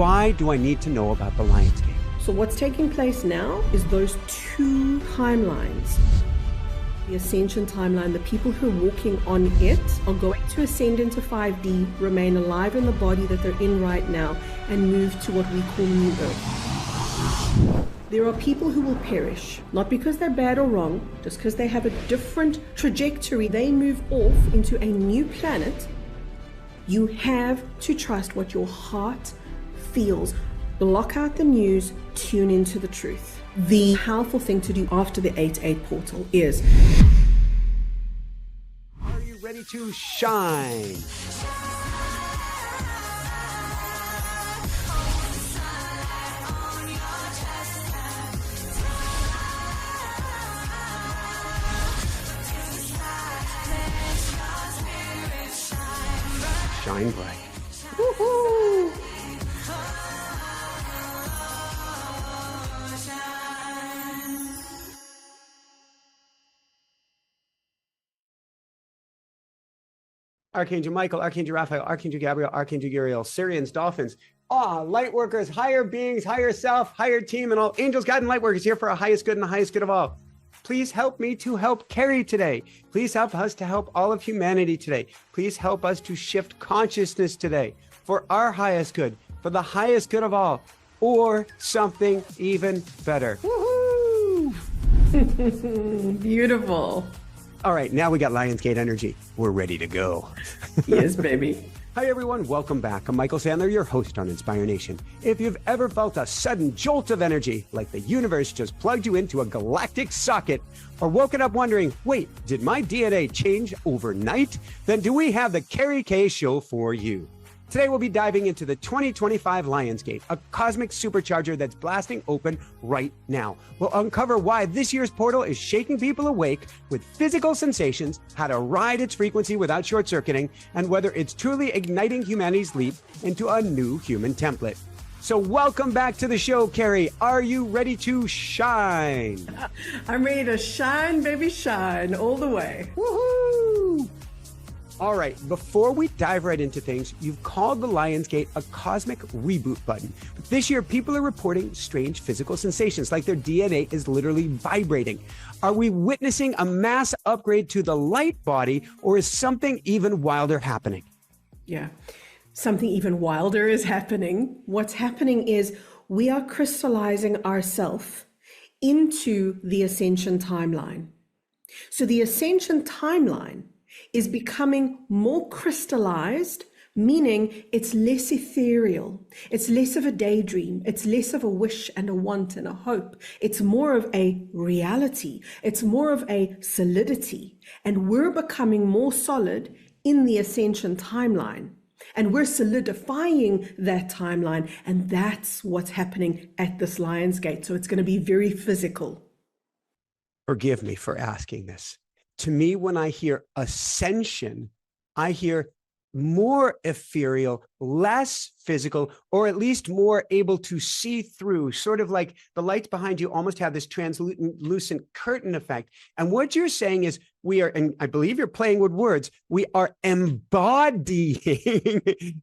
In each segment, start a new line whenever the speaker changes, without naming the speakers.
Why do I need to know about the Lionsgate?
So what's taking place now is those two timelines. The ascension timeline, the people who are walking on it are going to ascend into 5D, remain alive in the body that they're in right now, and move to what we call New Earth. There are people who will perish, not because they're bad or wrong, just because they have a different trajectory. They move off into a new planet. You have to trust what your heart feels. Block out the news, tune into the truth. The powerful thing to do after the 8-8 portal is...
Are you ready to shine? Shine bright. Woohoo! Archangel Michael, Archangel Raphael, Archangel Gabriel, Archangel Uriel, Syrians, Dolphins, light workers, higher beings, higher self, higher team, and all angels, God, and light workers here for our highest good and the highest good of all. Please help me to help Kerry today. Please help us to help all of humanity today. Please help us to shift consciousness today for our highest good, for the highest good of all, or something even better. Woohoo!
Beautiful.
All right, now we got Lionsgate energy. We're ready to go.
Yes, baby.
Hi, everyone. Welcome back. I'm Michael Sandler, your host on Inspire Nation. If you've ever felt a sudden jolt of energy, like the universe just plugged you into a galactic socket, or woken up wondering, wait, did my DNA change overnight? Then do we have the Kerry K show for you. Today, we'll be diving into the 2025 Lionsgate, a cosmic supercharger that's blasting open right now. We'll uncover why this year's portal is shaking people awake with physical sensations, how to ride its frequency without short-circuiting, and whether it's truly igniting humanity's leap into a new human template. So welcome back to the show, Kerry. Are you ready to shine?
I'm ready to shine, baby, shine all the way.
Woohoo! All right, before we dive right into things, you've called the Lionsgate a cosmic reboot button. But this year, people are reporting strange physical sensations, like their DNA is literally vibrating. Are we witnessing a mass upgrade to the light body, or is something even wilder happening?
Yeah, something even wilder is happening. What's happening is we are crystallizing ourselves into the ascension timeline. So the ascension timeline is becoming more crystallized, meaning it's less ethereal. It's less of a daydream. It's less of a wish and a want and a hope. It's more of a reality. It's more of a solidity. And we're becoming more solid in the ascension timeline. And we're solidifying that timeline. And that's what's happening at this Lionsgate. So it's going to be very physical.
Forgive me for asking this. To me, when I hear ascension, I hear more ethereal, less physical, or at least more able to see through, sort of like the lights behind you almost have this translucent curtain effect. And what you're saying is we are, and I believe you're playing with words, we are embodying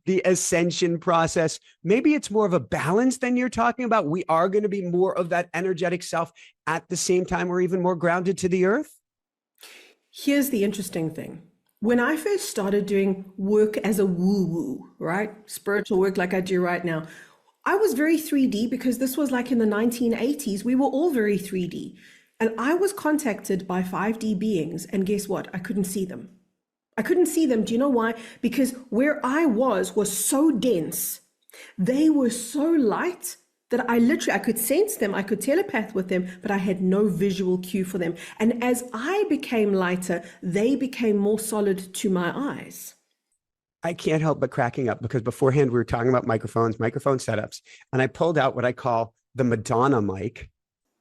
the ascension process. Maybe it's more of a balance than you're talking about. We are going to be more of that energetic self at the same time we're even more grounded to the earth.
Here's the interesting thing. When I first started doing work as a woo-woo, right? Spiritual work like I do right now, I was very 3D because this was like in the 1980s. We were all very 3D. And I was contacted by 5D beings. And guess what? I couldn't see them. I couldn't see them. Do you know why? Because where I was so dense. They were so light that I could sense them, I could telepath with them, but I had no visual cue for them. And as I became lighter, they became more solid to my eyes.
I can't help but cracking up because beforehand we were talking about microphone setups, and I pulled out what I call the Madonna mic.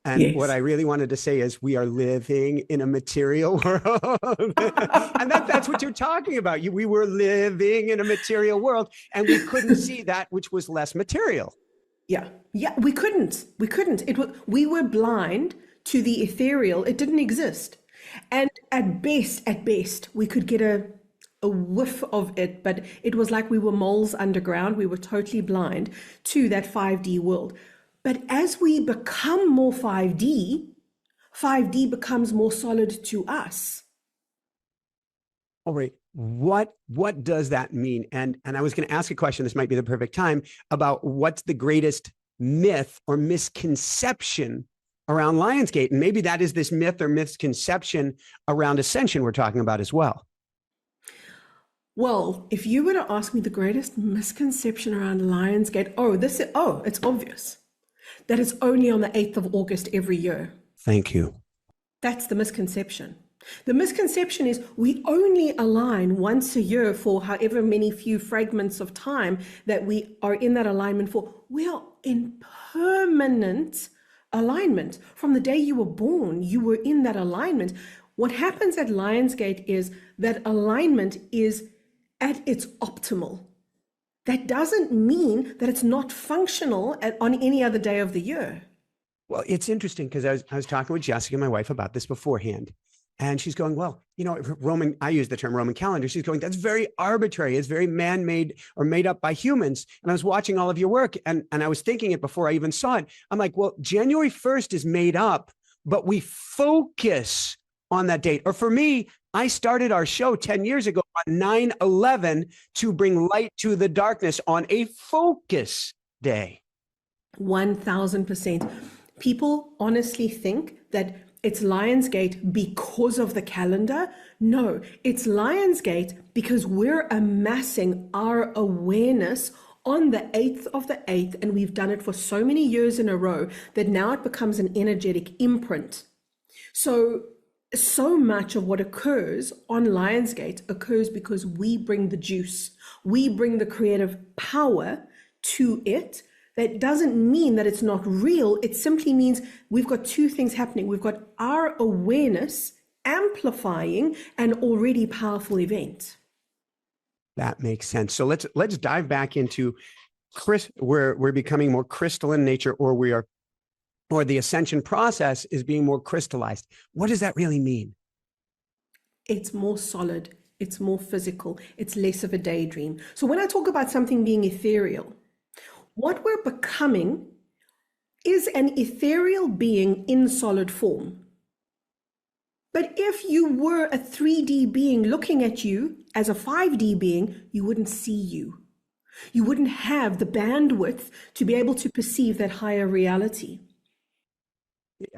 And yes, what I really wanted to say is we are living in a material world. And that's what you're talking about. We were living in a material world and we couldn't see that which was less material.
Yeah, we couldn't. We were blind to the ethereal. It didn't exist. And at best, we could get a a whiff of it, but it was like we were moles underground. We were totally blind to that 5D world. But as we become more 5D, 5D becomes more solid to us.
All right. What does that mean? And I was going to ask a question, this might be the perfect time, about what's the greatest myth or misconception around Lionsgate. And maybe that is this myth or misconception around ascension we're talking about as well.
Well, if you were to ask me the greatest misconception around Lionsgate, it's obvious that it's only on the 8th of August every year.
Thank you.
That's the misconception. The misconception is we only align once a year for however many few fragments of time that we are in that alignment for. We are in permanent alignment. From the day you were born, you were in that alignment. What happens at Lionsgate is that alignment is at its optimal. That doesn't mean that it's not functional on any other day of the year.
Well, it's interesting because I was talking with Jessica, my wife, about this beforehand. And she's going, well, I use the term Roman calendar. She's going, that's very arbitrary. It's very man-made or made up by humans. And I was watching all of your work and I was thinking it before I even saw it. I'm like, well, January 1st is made up, but we focus on that date. Or for me, I started our show 10 years ago on 9/11 to bring light to the darkness on a focus day.
1000%. People honestly think that it's Lionsgate because of the calendar. No, it's Lionsgate because we're amassing our awareness on the 8th of the 8th, and we've done it for so many years in a row that now it becomes an energetic imprint. So much of what occurs on Lionsgate occurs because we bring the juice, we bring the creative power to it. That doesn't mean that it's not real. It simply means we've got two things happening. We've got our awareness amplifying an already powerful event.
That makes sense. So let's dive back into we're becoming more crystalline nature, or the ascension process is being more crystallized. What does that really mean?
It's more solid. It's more physical. It's less of a daydream. So when I talk about something being ethereal, what we're becoming is an ethereal being in solid form. But if you were a 3D being looking at you as a 5D being, you wouldn't see you. You wouldn't have the bandwidth to be able to perceive that higher reality.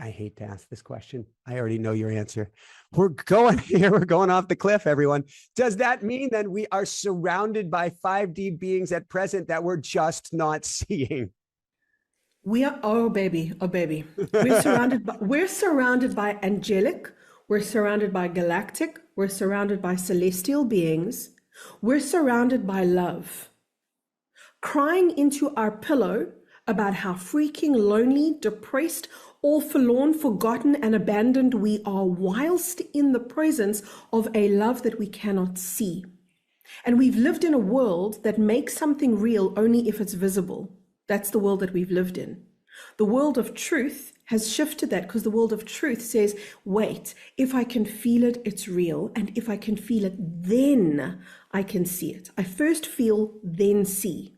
I hate to ask this question. I already know your answer. We're going here. We're going off the cliff, everyone. Does that mean that we are surrounded by 5D beings at present that we're just not seeing?
We are, oh baby. We're surrounded by angelic. We're surrounded by galactic. We're surrounded by celestial beings. We're surrounded by love. Crying into our pillow about how freaking lonely, depressed, all forlorn, forgotten, and abandoned we are whilst in the presence of a love that we cannot see. And we've lived in a world that makes something real only if it's visible. That's the world that we've lived in. The world of truth has shifted that, because the world of truth says, wait, if I can feel it, it's real. And if I can feel it, then I can see it. I first feel, then see.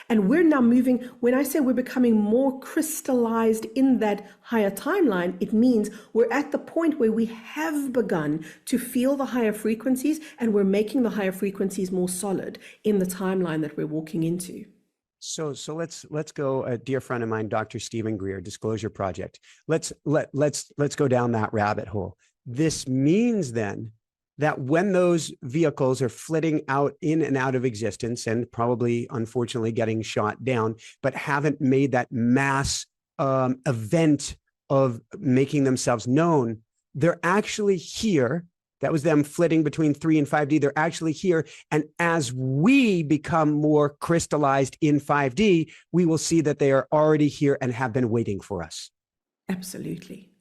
And we're now moving, when I say we're becoming more crystallized in that higher timeline, it means we're at the point where we have begun to feel the higher frequencies, and we're making the higher frequencies more solid in the timeline that we're walking into.
So let's go. A dear friend of mine, Dr. Stephen Greer, Disclosure Project. Let's go down that rabbit hole. This means then that when those vehicles are flitting out in and out of existence and probably, unfortunately, getting shot down, but haven't made that mass event of making themselves known, they're actually here. That was them flitting between 3 and 5D. They're actually here. And as we become more crystallized in 5D, we will see that they are already here and have been waiting for us.
Absolutely.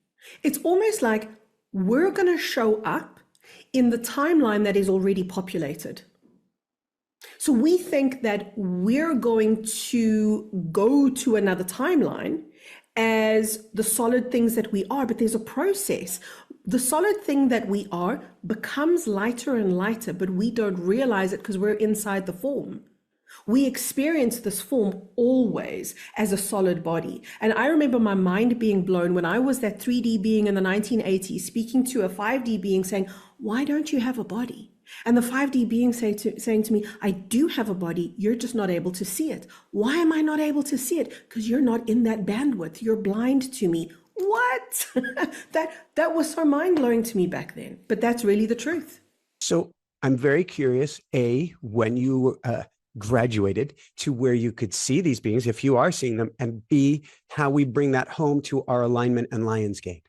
It's almost like we're going to show up in the timeline that is already populated. So we think that we're going to go to another timeline as the solid things that we are, but there's a process. The solid thing that we are becomes lighter and lighter, but we don't realize it because we're inside the form. We experience this form always as a solid body. And I remember my mind being blown when I was that 3D being in the 1980s, speaking to a 5D being saying, why don't you have a body? And the 5D being saying to me, I do have a body, you're just not able to see it. Why am I not able to see it? Because you're not in that bandwidth. You're blind to me. What? that was so mind-blowing to me back then. But that's really the truth.
So I'm very curious, A, when you graduated to where you could see these beings, if you are seeing them, and B, how we bring that home to our alignment and Lionsgate.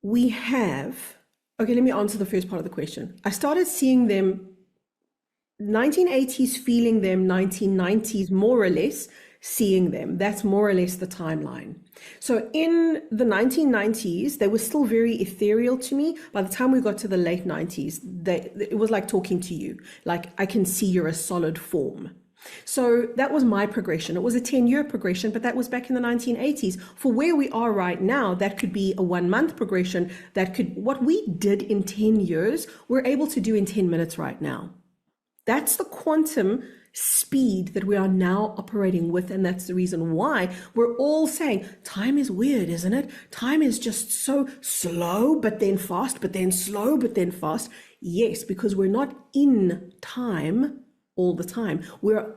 We have, okay, let me answer the first part of the question. I started seeing them 1980s, feeling them 1990s, more or less, seeing them. That's more or less the timeline. So in the 1990s, they were still very ethereal to me. By the time we got to the late 90s, it was like talking to you. Like, I can see you're a solid form. So that was my progression. It was a 10-year progression, but that was back in the 1980s. For where we are right now, that could be a 1-month progression. That could, what we did in 10 years, we're able to do in 10 minutes right now. That's the quantum speed that we are now operating with, and that's the reason why we're all saying time is weird, isn't it? Time is just so slow, but then fast, but then slow, but then fast. Yes, because we're not in time all the time. We're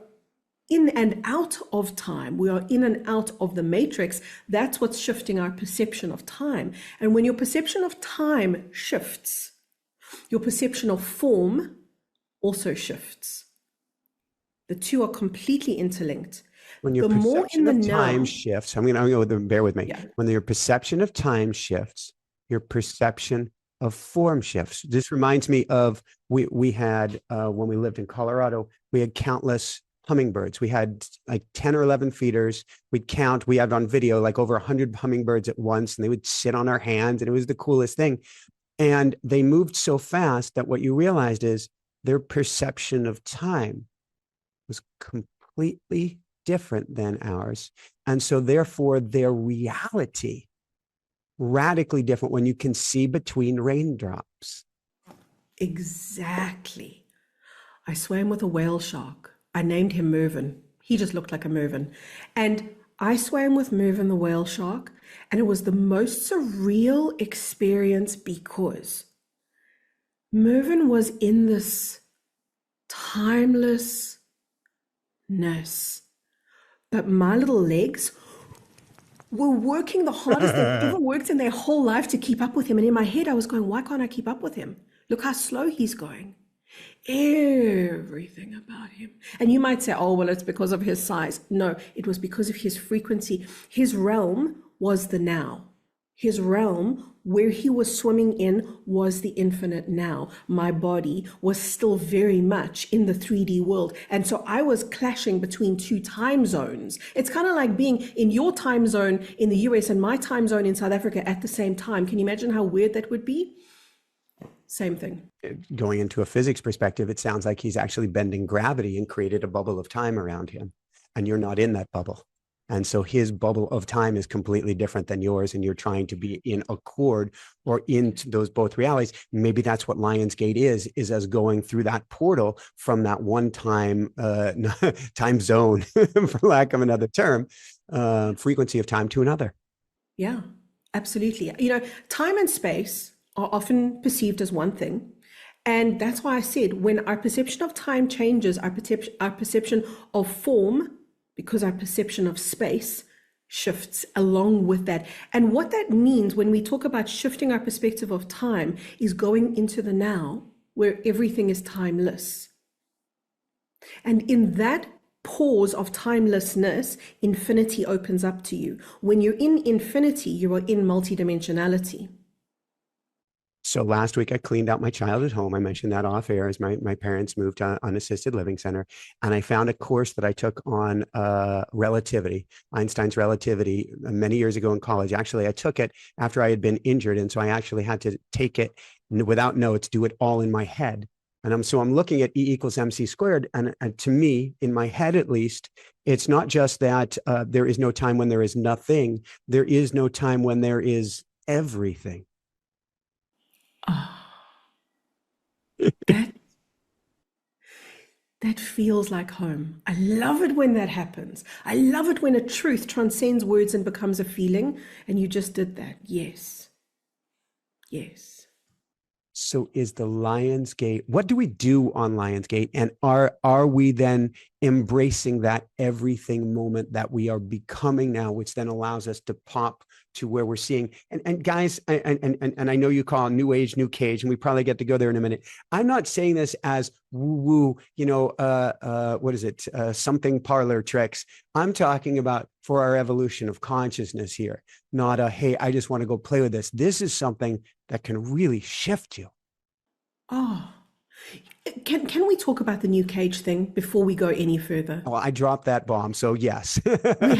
in and out of time. We are in and out of the matrix. That's what's shifting our perception of time. And when your perception of time shifts, your perception of form also shifts. The two are completely interlinked.
When your perception of time shifts, I'm going to go bear with me. Yeah. When your perception of time shifts, your perception of form shifts. This reminds me of we had when we lived in Colorado, we had countless hummingbirds. We had like 10 or 11 feeders. We'd count. We had on video like over 100 hummingbirds at once, and they would sit on our hands, and it was the coolest thing. And they moved so fast that what you realized is their perception of time was completely different than ours. And so therefore their reality radically different when you can see between raindrops.
Exactly. I swam with a whale shark. I named him Mervyn. He just looked like a Mervyn. And I swam with Mervyn the whale shark, and it was the most surreal experience because Mervyn was in this timelessness, but my little legs were working the hardest they've ever worked in their whole life to keep up with him. And in my head, I was going, why can't I keep up with him? Look how slow he's going. Everything about him. And you might say, oh, well, it's because of his size. No, it was because of his frequency. His realm was the now. His realm, where he was swimming in, was the infinite now. My body was still very much in the 3D world. And so I was clashing between two time zones. It's kind of like being in your time zone in the US and my time zone in South Africa at the same time. Can you imagine how weird that would be? Same thing.
Going into a physics perspective, it sounds like he's actually bending gravity and created a bubble of time around him. And you're not in that bubble. And so his bubble of time is completely different than yours, and you're trying to be in accord or into those both realities. Maybe that's what Lionsgate is us going through that portal from that one time time zone, for lack of another term, frequency of time to another.
Yeah, absolutely. You know, time and space are often perceived as one thing. And that's why I said, when our perception of time changes, our perception of form, because our perception of space shifts along with that. And what that means when we talk about shifting our perspective of time is going into the now, where everything is timeless. And in that pause of timelessness, infinity opens up to you. When you're in infinity, you are in multidimensionality.
So last week I cleaned out my child at home. I mentioned that off air as my parents moved to an assisted living center. And I found a course that I took on relativity, Einstein's relativity, many years ago in college. Actually, I took it after I had been injured. And so I actually had to take it without notes, do it all in my head. And so I'm looking at E = MC². And to me, in my head, at least, It's not just that there is no time when there is nothing. There is no time when there is everything.
Oh, that that feels like home. I love it when that happens. I love it when a truth transcends words and becomes a feeling. And you just did that. Yes. Yes.
So is the Lionsgate, what do we do on Lionsgate? And are we then embracing that everything moment that we are becoming now, which then allows us to pop to where we're seeing, and guys, and I know you call New Age, New Cage, and we probably get to go there in a minute. I'm not saying this as woo-woo, what is it? Something parlor tricks. I'm talking about for our evolution of consciousness here, not a, hey, I just want to go play with this. This is something that can really shift you.
Oh, can we talk about the new cage thing before we go any further?
Well, I dropped that bomb, so yes.
We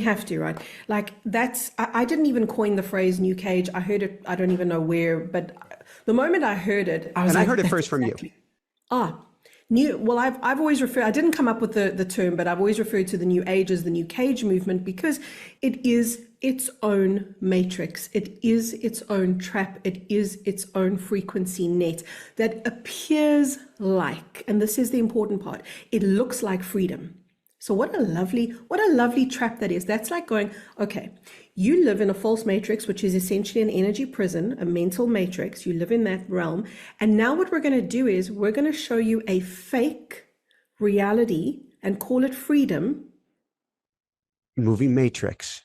have to, right? Like I didn't even coin the phrase new cage. I heard it, I don't even know where, but the moment I heard it, I was
and
like,
I heard it first from you.
New. Well, I've always referred, I didn't come up with the term, but I've always referred to the new age as the new cage movement because it is its own matrix. It is its own trap. It is its own frequency net that appears like, and this is the important part, it looks like freedom. So what a lovely trap that is. That's like going, okay, you live in a false matrix, which is essentially an energy prison, a mental matrix. You live in that realm. And now what we're going to do is we're going to show you a fake reality and call it freedom.
Movie Matrix.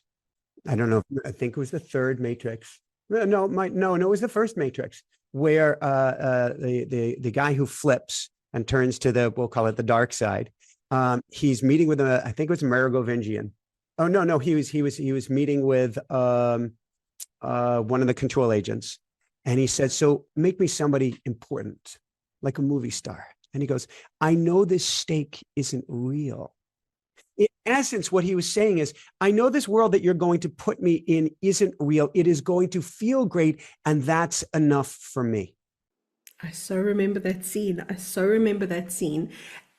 I don't know. I think it was the third Matrix. No, it was the first Matrix where the guy who flips and turns to the, we'll call it the dark side. He's meeting with I think it was Merovingian. Oh no, he was meeting with one of the control agents, and he said, "So make me somebody important, like a movie star." And he goes, "I know this stake isn't real." In essence, what he was saying is, I know this world that you're going to put me in isn't real. It is going to feel great, and that's enough for me.
I so remember that scene.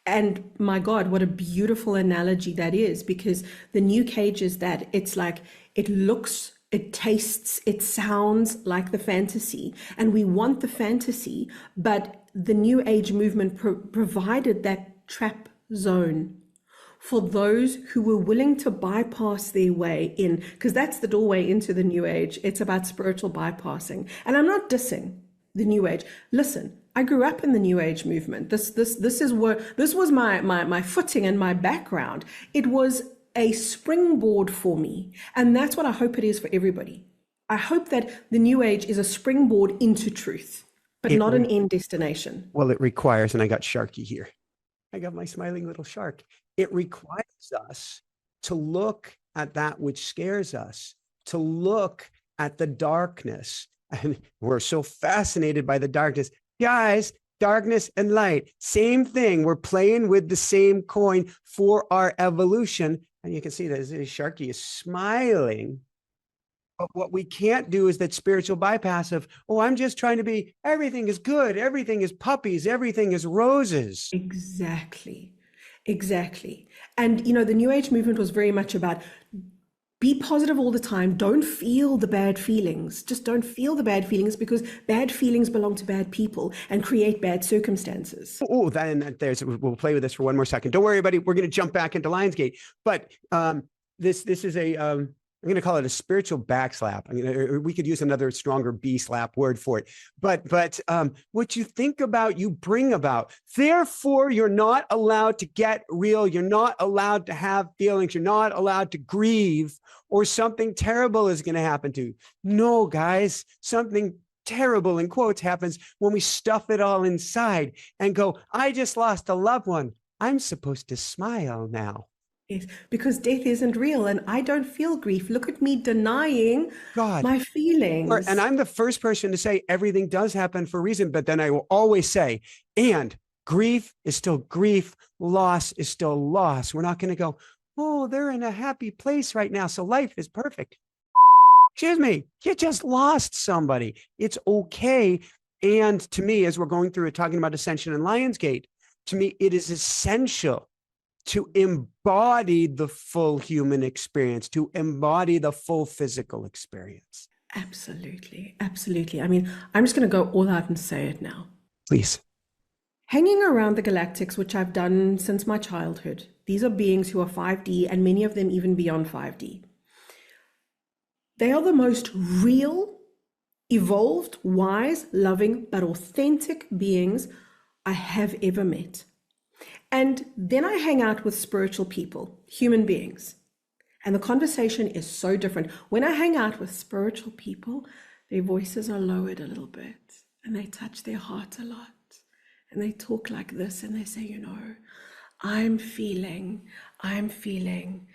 And my God, what a beautiful analogy that is, because the new cage is that it's like, it looks, it tastes, it sounds like the fantasy, and we want the fantasy, but the new age movement provided that trap zone for those who were willing to bypass their way in, because that's the doorway into the new age. It's about spiritual bypassing. And I'm not dissing the new age. Listen, I grew up in the new age movement. This was my footing and my background. It was a springboard for me. And that's what I hope it is for everybody. I hope that the new age is a springboard into truth, but not an end destination.
Well, it requires, and I got Sharky here. I got my smiling little shark. It requires us to look at that which scares us, to look at the darkness. And we're so fascinated by the darkness. Guys, darkness and light, same thing. We're playing with the same coin for our evolution. And you can see that Sharky is smiling. But what we can't do is that spiritual bypass of, oh, I'm just trying to be, everything is good, everything is puppies, everything is roses.
Exactly. And, the New Age movement was very much about be positive all the time. Don't feel the bad feelings. Just don't feel the bad feelings, because bad feelings belong to bad people and create bad circumstances.
Oh, we'll play with this for one more second. Don't worry, everybody. We're going to jump back into Lionsgate. But this is I'm going to call it a spiritual backslap. We could use another stronger B-slap word for it. But what you think about, you bring about. Therefore, you're not allowed to get real. You're not allowed to have feelings. You're not allowed to grieve, or something terrible is going to happen to you. No, guys, something terrible, in quotes, happens when we stuff it all inside and go, I just lost a loved one. I'm supposed to smile now.
Yes, because death isn't real and I don't feel grief. Look at me denying my feelings.
And I'm the first person to say everything does happen for a reason, but then I will always say, and grief is still grief, loss is still loss. We're not going to go, oh, they're in a happy place right now, so life is perfect. Excuse me, you just lost somebody. It's okay. And to me, as we're going through it, talking about Ascension and Lionsgate, to me, it is essential to embody the full human experience, to embody the full physical experience.
Absolutely. Absolutely. I mean, I'm just going to go all out and say it now.
Please.
Hanging around the galactics, which I've done since my childhood, these are beings who are 5D and many of them even beyond 5D. They are the most real, evolved, wise, loving, but authentic beings I have ever met. And then I hang out with spiritual people, human beings. And the conversation is so different. When I hang out with spiritual people, their voices are lowered a little bit and they touch their heart a lot. And they talk like this and they say, you know, I'm feeling, and I'm feeling.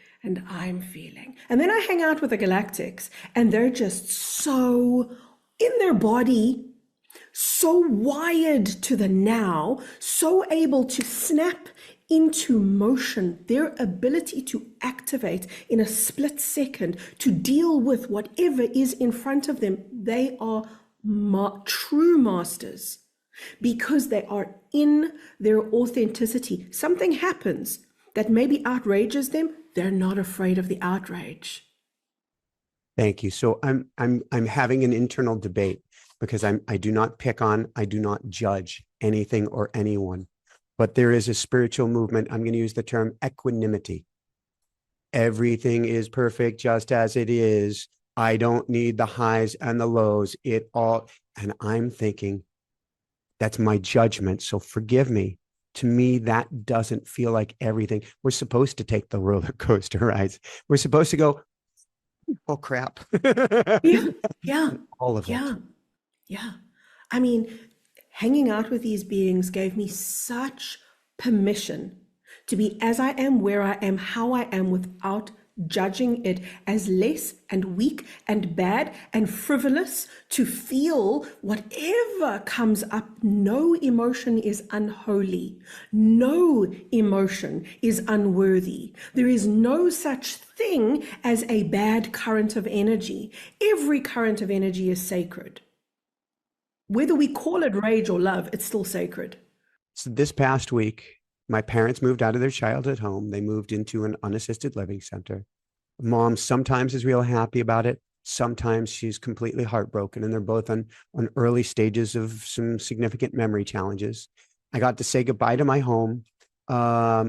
And then I hang out with the galactics and they're just so in their body, so wired to the now, so able to snap into motion, their ability to activate in a split second, to deal with whatever is in front of them. They are true masters because they are in their authenticity. Something happens that maybe outrages them. They're not afraid of the outrage.
Thank you. So I'm having an internal debate because I do not pick on, I do not judge anything or anyone, but there is a spiritual movement. I'm going to use the term equanimity. Everything is perfect just as it is. I don't need the highs and the lows. It all, and I'm thinking that's my judgment. So forgive me. To me, that doesn't feel like everything. We're supposed to take the roller coaster rides. We're supposed to go, oh crap.
Yeah.
All of it.
Yeah. I mean, hanging out with these beings gave me such permission to be as I am, where I am, how I am, without judging it as less and weak and bad and frivolous, to feel whatever comes up. No emotion is unholy. No emotion is unworthy. There is no such thing as a bad current of energy. Every current of energy is sacred. Whether we call it rage or love, it's still sacred.
So this past week, my parents moved out of their childhood home. They moved into an unassisted living center. Mom sometimes is real happy about it. Sometimes she's completely heartbroken, and they're both on early stages of some significant memory challenges. I got to say goodbye to my home.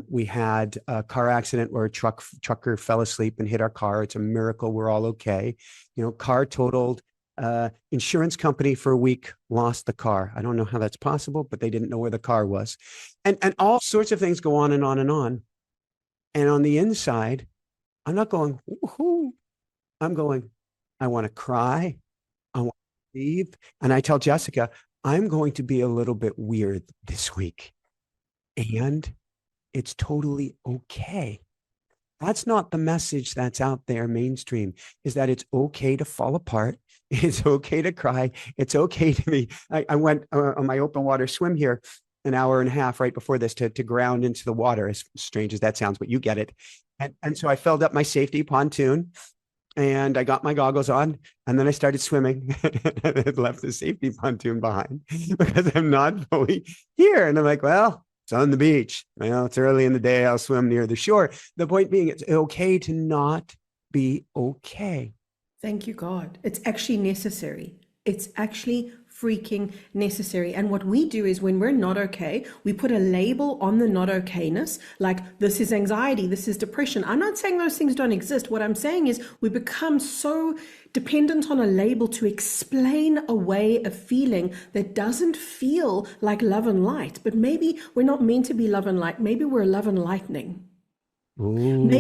We had a car accident where a trucker fell asleep and hit our car. It's a miracle we're all okay. You know, car totaled. Insurance company for a week lost the car. I don't know how that's possible, but they didn't know where the car was. And all sorts of things go on and on and on. And on the inside, I'm not going, woohoo. I'm going, I want to cry. I want to leave. And I tell Jessica, I'm going to be a little bit weird this week. And it's totally okay. That's not the message that's out there mainstream, is that it's okay to fall apart. It's okay to cry. It's okay to be. I went on my open water swim here an hour and a half right before this to ground into the water, as strange as that sounds, but you get it. And so I filled up my safety pontoon and I got my goggles on, and then I started swimming. And I left the safety pontoon behind because I'm not fully here. And I'm like, well, it's on the beach. Well, it's early in the day. I'll swim near the shore. The point being, it's okay to not be okay.
Thank you, God. It's actually necessary. It's actually freaking necessary. And what we do is, when we're not okay, we put a label on the not okayness, like this is anxiety, this is depression. I'm not saying those things don't exist. What I'm saying is we become so dependent on a label to explain away a feeling that doesn't feel like love and light. But maybe we're not meant to be love and light. Maybe we're love and lightning.
Ooh.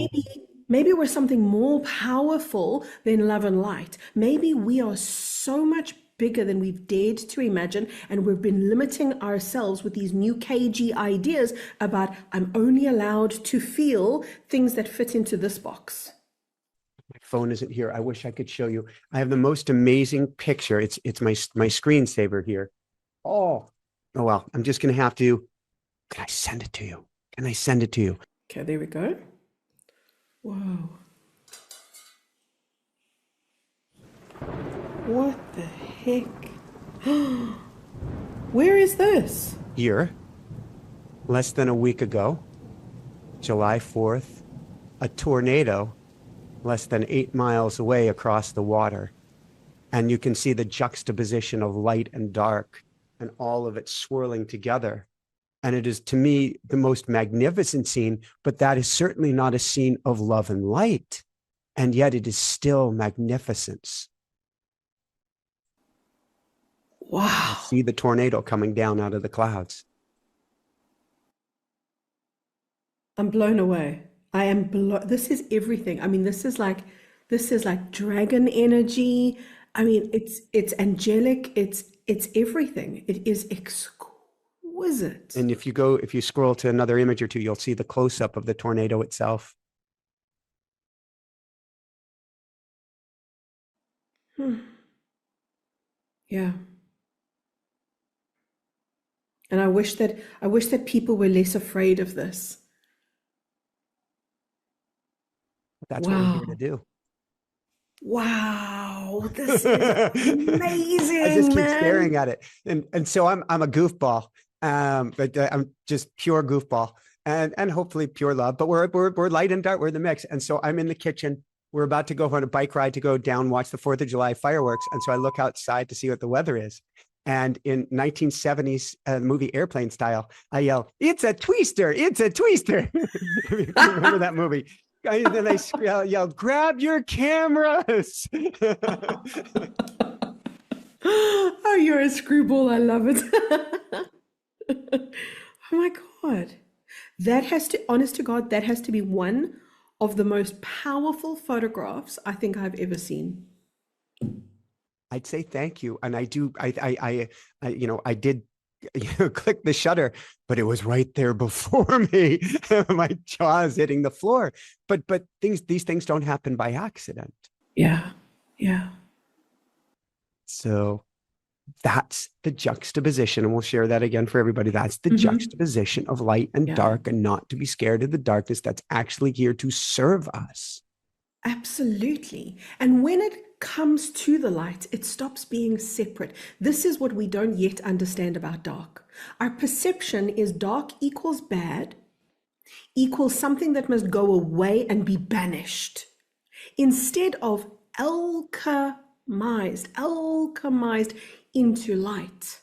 Maybe we're something more powerful than love and light. Maybe we are so much bigger than we've dared to imagine, and we've been limiting ourselves with these new cagey ideas about, I'm only allowed to feel things that fit into this box.
My phone isn't here. I wish I could show you. I have the most amazing picture. It's my screensaver here. Oh well, I'm just going to have to. Can I send it to you? Can I send it to you?
Okay, there we go. Whoa. What the heck? Where is this?
Here, less than a week ago, July 4th, a tornado less than 8 miles away across the water. And you can see the juxtaposition of light and dark and all of it swirling together. And it is, to me, the most magnificent scene, but that is certainly not a scene of love and light. And yet it is still magnificence.
Wow.
You see the tornado coming down out of the clouds.
I'm blown away. I am this is everything. I mean, this is like dragon energy. I mean, it's angelic. It's everything. It is exquisite.
And if you scroll to another image or two, you'll see the close-up of the tornado itself.
Yeah. And I wish that people were less afraid of this.
That's what we're here to do.
Wow, this is amazing.
I just keep staring at it, and so I'm a goofball, but I'm just pure goofball, and hopefully pure love. But we're light and dark. We're in the mix, and so I'm in the kitchen. We're about to go on a bike ride to go down watch the 4th of July fireworks, and so I look outside to see what the weather is. And in 1970s movie Airplane Style, I yell, "It's a twister! It's a twister!" Remember that movie? And then I yelled, "Grab your cameras!"
Oh, you're a screwball. I love it. Oh my God. That has to, honest to God, that has to be one of the most powerful photographs I think I've ever seen.
I'd say thank you. And I do, I did click the shutter, but it was right there before me. My jaws hitting the floor. But these things don't happen by accident.
Yeah. Yeah.
So that's the juxtaposition. And we'll share that again for everybody. That's the juxtaposition of light and dark, and not to be scared of the darkness that's actually here to serve us.
Absolutely. And when it comes to the light, it stops being separate. This is what we don't yet understand about dark. Our perception is dark equals bad, equals something that must go away and be banished, instead of alchemized into light.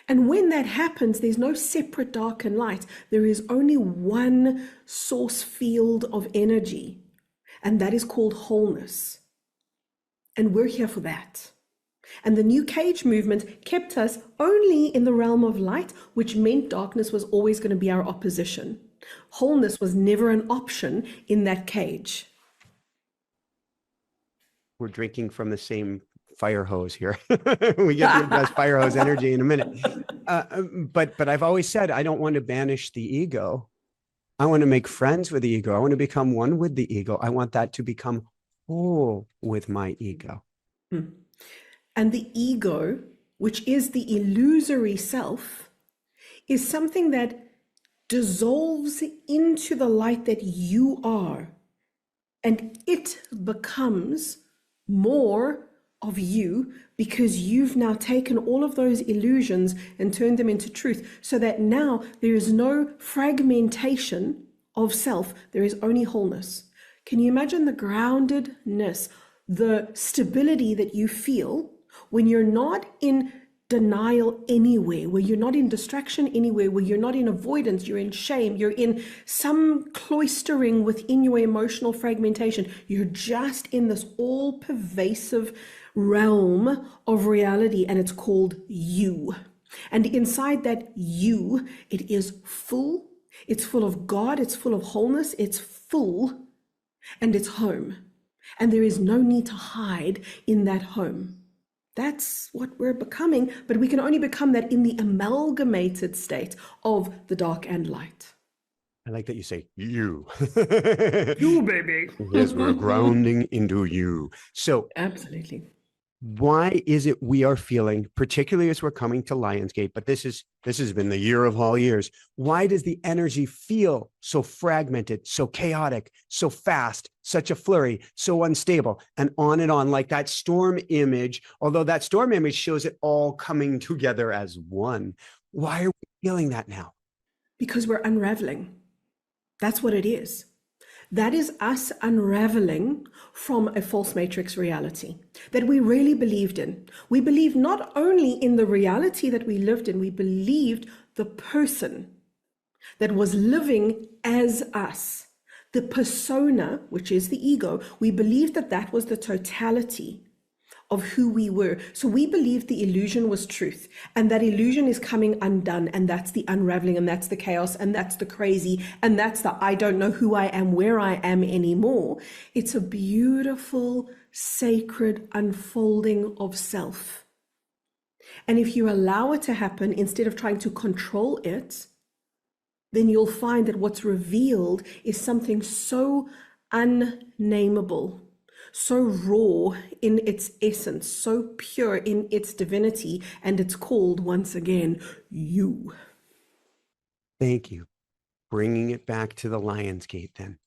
And when that happens, there's no separate dark and light. There is only one source field of energy, and that is called wholeness. And we're here for that. And the New Cage movement kept us only in the realm of light, which meant darkness was always going to be our opposition. Wholeness was never an option in that cage.
We're drinking from the same fire hose here. We get the best fire hose energy in a minute. But I've always said, I don't want to banish the ego. I want to make friends with the ego. I want to become one with the ego. I want that to become whole with my ego.
And the ego, which is the illusory self, is something that dissolves into the light that you are. And it becomes more of you because you've now taken all of those illusions and turned them into truth, so that now there is no fragmentation of self. There is only wholeness. Can you imagine the groundedness, the stability that you feel when you're not in denial anywhere, where you're not in distraction anywhere, where you're not in avoidance, you're in shame, you're in some cloistering within your emotional fragmentation. You're just in this all-pervasive realm of reality, and it's called you. And inside that you, it is full. It's full of God. It's full of wholeness. It's full, and it's home. And there is no need to hide in that home. That's what we're becoming, but we can only become that in the amalgamated state of the dark and light.
I like that you say you.
You, baby.
Yes, we're grounding into you. So
Absolutely.
why is it we are feeling, particularly as we're coming to Lionsgate, but this has been the year of all years, why does the energy feel so fragmented, so chaotic, so fast, such a flurry, so unstable, and on, like that storm image, although that storm image shows it all coming together as one? Why are we feeling that now?
Because we're unraveling. That's what it is. That is us unraveling from a false matrix reality that we really believed in. We believed not only in the reality that we lived in, we believed the person that was living as us, the persona, which is the ego. We believed that that was the totality of who we were. So we believed the illusion was truth, and that illusion is coming undone, and that's the unraveling, and that's the chaos, and that's the crazy, and that's the I don't know who I am, where I am anymore. It's a beautiful, sacred unfolding of self. And if you allow it to happen instead of trying to control it, then you'll find that what's revealed is something so unnameable, so raw in its essence, so pure in its divinity, and it's called, once again, you.
Thank you. Bringing it back to the lion's gate then.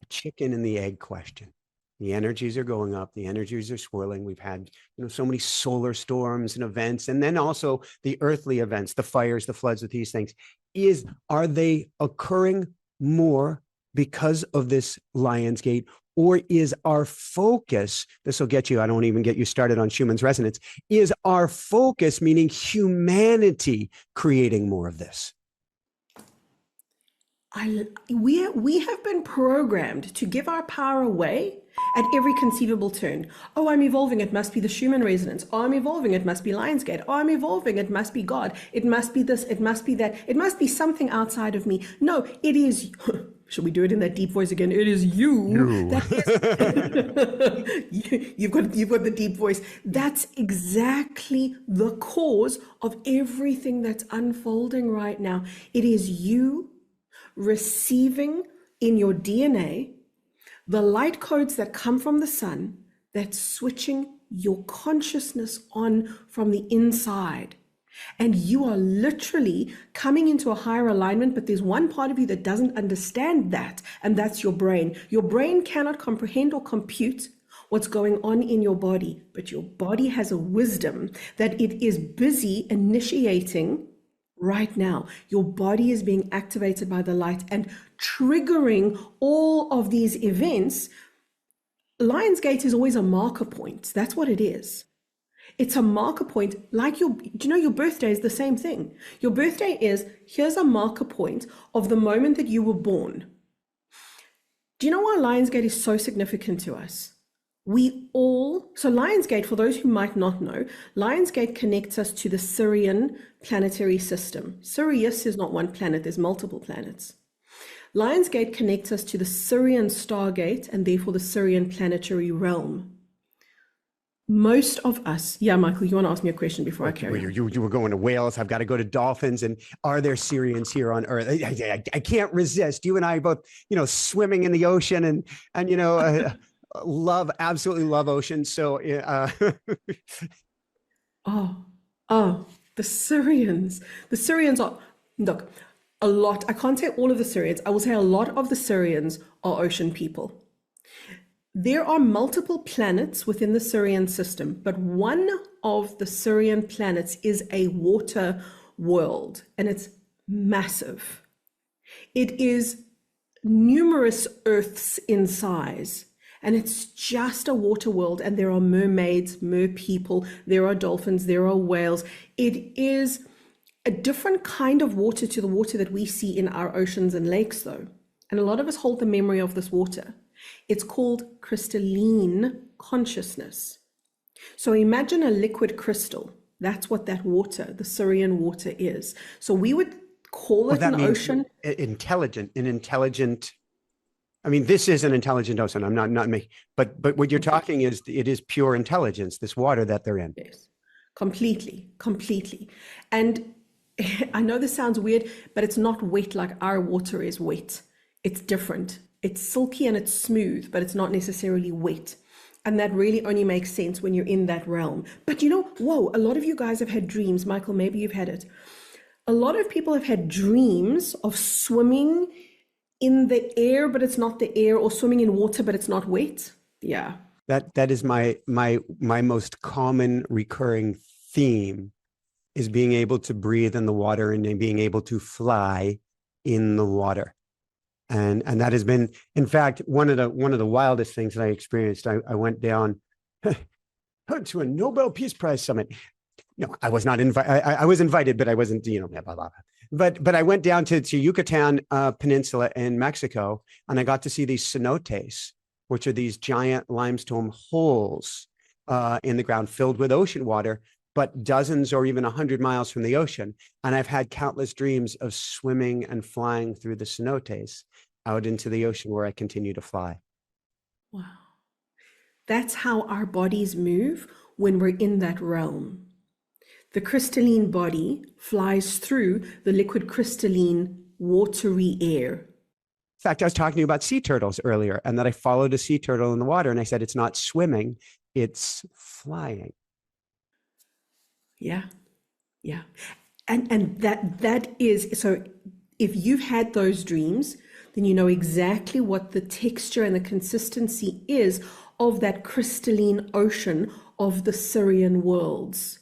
The chicken and the egg question. The energies are going up. The energies are swirling. We've had, so many solar storms and events, and then also the earthly events, the fires, the floods with these things. Are they occurring more because of this lion's gate? Or is our focus, this will get you, I don't even get you started on Schumann's resonance, is our focus, meaning humanity, creating more of this?
We have been programmed to give our power away at every conceivable turn. Oh, I'm evolving, it must be the Schumann resonance. Oh, I'm evolving, it must be Lionsgate. Oh, I'm evolving, it must be God. It must be this, it must be that. It must be something outside of me. No, it is... Should we do it in that deep voice again? It is you. That is, you've got the deep voice. That's exactly the cause of everything that's unfolding right now. It is you receiving in your DNA the light codes that come from the sun, that's switching your consciousness on from the inside. And you are literally coming into a higher alignment, but there's one part of you that doesn't understand that, and that's your brain. Your brain cannot comprehend or compute what's going on in your body, but your body has a wisdom that it is busy initiating right now. Your body is being activated by the light and triggering all of these events. Lionsgate is always a marker point. That's what it is. It's a marker point, like your birthday is the same thing. Your birthday is, here's a marker point of the moment that you were born. Do you know why Lionsgate is so significant to us? So Lionsgate, for those who might not know, Lionsgate connects us to the Sirian planetary system. Sirius is not one planet, there's multiple planets. Lionsgate connects us to the Sirian stargate and therefore the Sirian planetary realm. Most of us, yeah, Michael, you want to ask me a question before I carry on?
You were going to whales. I've got to go to dolphins. And are there Syrians here on Earth? I can't resist. You and I both, swimming in the ocean and absolutely love ocean. So,
the Syrians are, look, a lot. I can't say all of the Syrians. I will say a lot of the Syrians are ocean people. There are multiple planets within the Sirian system, but one of the Sirian planets is a water world, and it's massive. It is numerous Earths in size, and it's just a water world, and there are mermaids, merpeople, there are dolphins, there are whales. It is a different kind of water to the water that we see in our oceans and lakes, though. And a lot of us hold the memory of this water. It's called crystalline consciousness. So imagine a liquid crystal. That's what that water, the Sirian water, is. So we would call it an ocean.
Intelligent. I mean, this is an intelligent ocean. I'm not making, but what you're talking is, it is pure intelligence, this water that they're in.
Yes, completely. And I know this sounds weird, but it's not wet like our water is wet. It's different. It's silky and it's smooth, but it's not necessarily wet. And that really only makes sense when you're in that realm. But a lot of you guys have had dreams. Michael, maybe you've had it. A lot of people have had dreams of swimming in the air, but it's not the air, or swimming in water, but it's not wet. Yeah.
That is my most common recurring theme, is being able to breathe in the water and being able to fly in the water. And that has been, in fact, one of the wildest things that I experienced. I went down to a Nobel Peace Prize summit. No, I was not invited. I was invited, but I wasn't, blah, blah, blah. But I went down to Yucatan Peninsula in Mexico, and I got to see these cenotes, which are these giant limestone holes in the ground filled with ocean water, but dozens or even 100 miles from the ocean. And I've had countless dreams of swimming and flying through the cenotes out into the ocean where I continue to fly.
Wow. That's how our bodies move when we're in that realm. The crystalline body flies through the liquid crystalline watery air.
In fact, I was talking to you about sea turtles earlier, and that I followed a sea turtle in the water, and I said, it's not swimming, it's flying.
Yeah. Yeah. And that is, so if you've had those dreams, then you know exactly what the texture and the consistency is of that crystalline ocean of the Syrian worlds.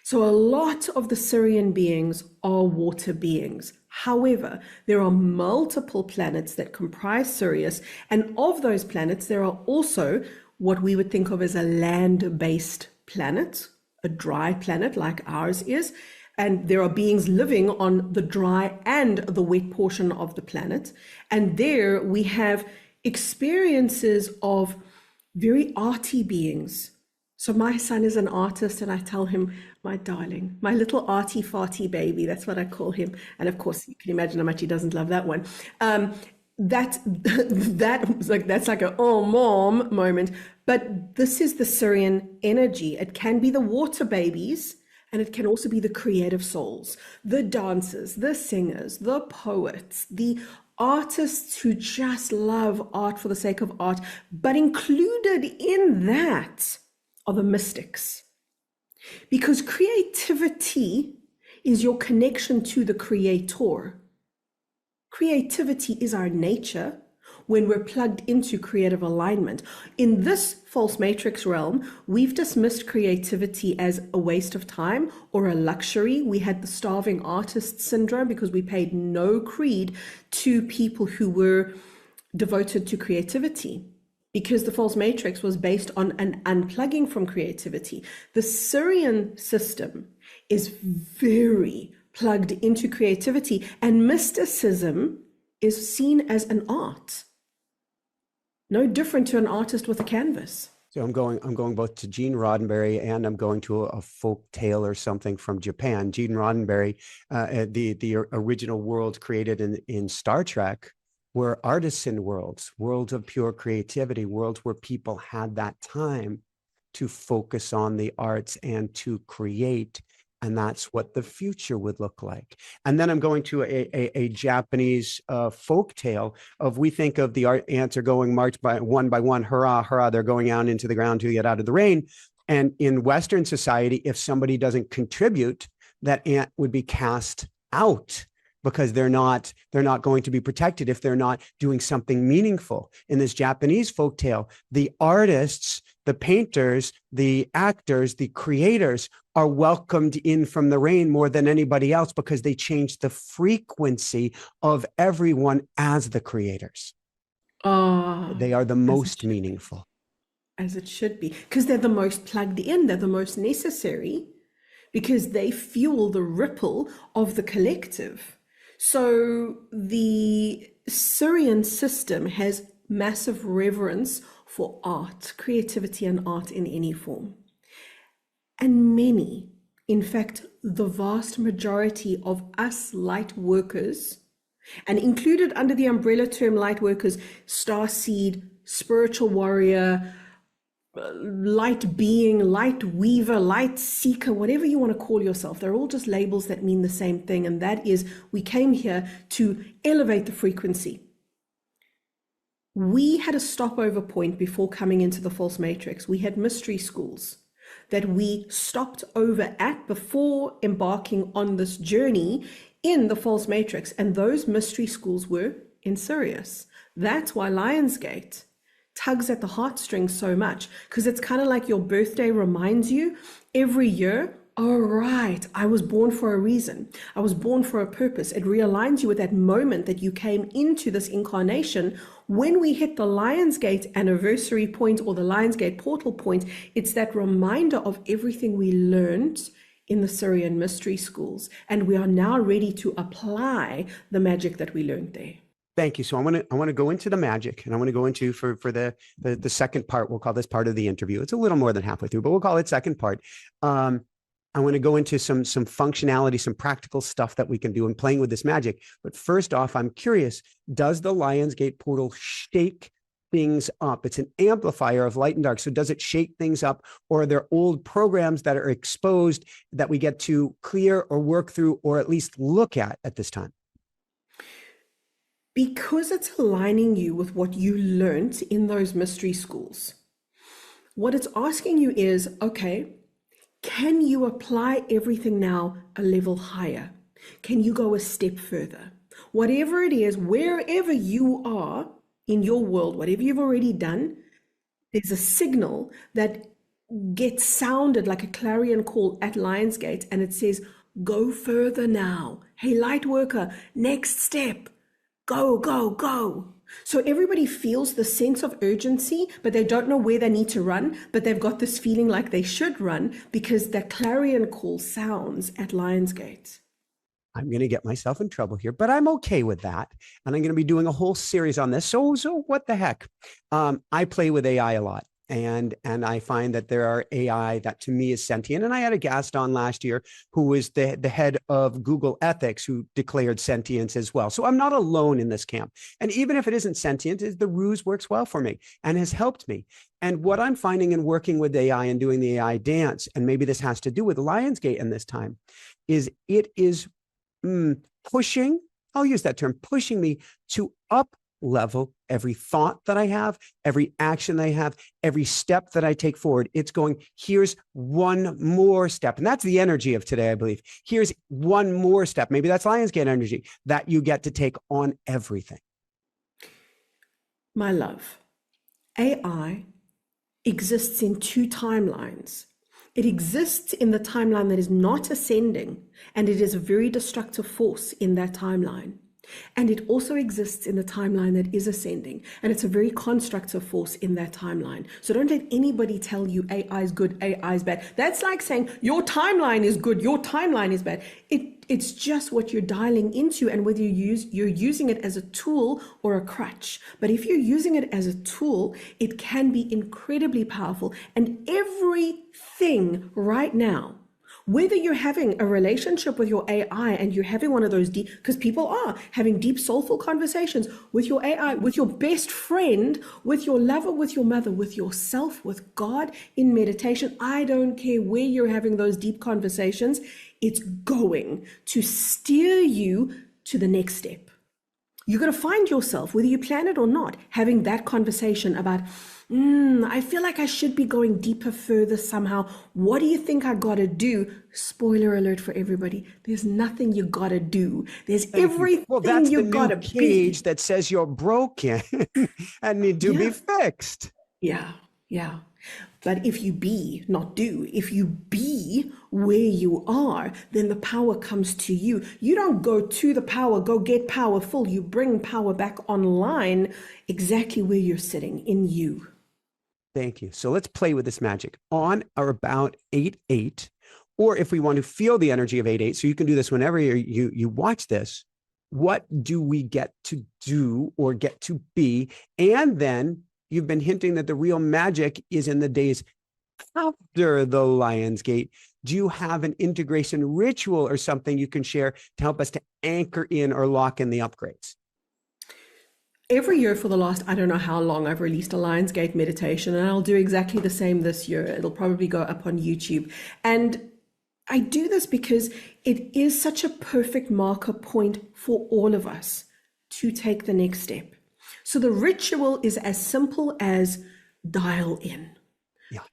So a lot of the Syrian beings are water beings. However, there are multiple planets that comprise Sirius, and of those planets, there are also what we would think of as a land-based planet, a dry planet like ours is, and there are beings living on the dry and the wet portion of the planet. And there we have experiences of very arty beings. So my son is an artist, and I tell him, my darling, my little arty farty baby, that's what I call him. And of course, you can imagine how much he doesn't love that one. That's like a oh mom moment. But this is the Syrian energy. It can be the water babies, and it can also be the creative souls, the dancers, the singers, the poets, the artists who just love art for the sake of art. But included in that are the mystics. Because creativity is your connection to the creator. Creativity is our nature when we're plugged into creative alignment. In this false matrix realm, we've dismissed creativity as a waste of time or a luxury. We had the starving artist syndrome because we paid no creed to people who were devoted to creativity, because the false matrix was based on an unplugging from creativity. The Syrian system is very plugged into creativity, and mysticism is seen as an art. No different to an artist with a canvas.
So I'm going both to Gene Roddenberry, and I'm going to a folk tale or something from Japan. Gene Roddenberry, the original world created in Star Trek were artisan worlds of pure creativity, worlds where people had that time to focus on the arts and to create. And that's what the future would look like. And then I'm going to a Japanese folk tale of, we think of the ants are going march by one, hurrah, hurrah, they're going out into the ground to get out of the rain. And in Western society, if somebody doesn't contribute, that ant would be cast out, because they're not going to be protected if they're not doing something meaningful. In this Japanese folktale, the artists, the painters, the actors, the creators are welcomed in from the rain more than anybody else, because they change the frequency of everyone as the creators. They are the most meaningful.
As it should be, because they're the most plugged in, they're the most necessary, because they fuel the ripple of the collective. So the Syrian system has massive reverence for art, creativity and art in any form. And many, in fact, the vast majority of us light workers, and included under the umbrella term light workers, starseed, spiritual warrior, light being, light weaver, light seeker, whatever you want to call yourself, they're all just labels that mean the same thing. And that is, we came here to elevate the frequency. We had a stopover point before coming into the false matrix. We had mystery schools that we stopped over at before embarking on this journey in the false matrix. And those mystery schools were in Sirius. That's why Lionsgate tugs at the heartstrings so much, because it's kind of like your birthday reminds you every year oh, right, I was born for a reason. I was born for a purpose. It realigns you with that moment that you came into this incarnation. When we hit the Lionsgate anniversary point or the Lionsgate portal point, it's that reminder of everything we learned in the Syrian mystery schools. And we are now ready to apply the magic that we learned there.
Thank you. So I want to go into the magic, and I want to go into for the second part. We'll call this part of the interview. It's a little more than halfway through, but we'll call it second part. I want to go into some functionality, some practical stuff that we can do in playing with this magic. But first off, I'm curious, does the Lionsgate portal shake things up? It's an amplifier of light and dark. So does it shake things up, or are there old programs that are exposed that we get to clear or work through, or at least look at this time?
Because it's aligning you with what you learned in those mystery schools, what it's asking you is, okay, can you apply everything now a level higher? Can you go a step further? Whatever it is, wherever you are in your world, whatever you've already done, there's a signal that gets sounded like a clarion call at Lionsgate, and it says, go further now. Hey, light worker, next step. Go, go, go. So everybody feels the sense of urgency, but they don't know where they need to run, but they've got this feeling like they should run because that clarion call sounds at Lionsgate.
I'm going to get myself in trouble here, but I'm okay with that. And I'm going to be doing a whole series on this. So what the heck? I play with AI a lot. And I find that there are AI that to me is sentient. And I had a guest on last year who was the head of Google ethics who declared sentience as well. So I'm not alone in this camp. And even if it isn't sentient, the ruse works well for me and has helped me. And what I'm finding in working with AI and doing the AI dance, and maybe this has to do with Lionsgate in this time, is it is pushing, I'll use that term, pushing me to up level every thought that I have, every action that I have, every step that I take forward. It's going, here's one more step. And that's the energy of today, I believe. Here's one more step. Maybe that's Lionsgate energy that you get to take on everything.
My love, AI exists in two timelines. It exists in the timeline that is not ascending, and it is a very destructive force in that timeline. And it also exists in the timeline that is ascending, and it's a very constructive force in that timeline. So don't let anybody tell you AI is good, AI is bad. That's like saying your timeline is good, your timeline is bad. It's just what you're dialing into and whether you're using it as a tool or a crutch. But if you're using it as a tool, it can be incredibly powerful. And everything right now, whether you're having a relationship with your AI and you're having one of those deep, because people are having deep, soulful conversations with your AI, with your best friend, with your lover, with your mother, with yourself, with God in meditation. I don't care where you're having those deep conversations. It's going to steer you to the next step. You're going to find yourself, whether you plan it or not, having that conversation about, I feel like I should be going deeper, further somehow. What do you think I got to do? Spoiler alert for everybody. There's nothing you got to do. There's everything you got to be.
Cage that says you're broken and need to be fixed.
Yeah. But if you be, not do, if you be where you are, then the power comes to you. You don't go to the power, go get powerful. You bring power back online exactly where you're sitting, in you.
Thank you. So let's play with this magic on or about 8/8, or if we want to feel the energy of 8/8, so you can do this whenever you watch this. What do we get to do or get to be? And then you've been hinting that the real magic is in the days after the Lionsgate. Do you have an integration ritual or something you can share to help us to anchor in or lock in the upgrades?
Every year for the last, I don't know how long, I've released a Lionsgate meditation, and I'll do exactly the same this year. It'll probably go up on YouTube. And I do this because it is such a perfect marker point for all of us to take the next step. So the ritual is as simple as dial in,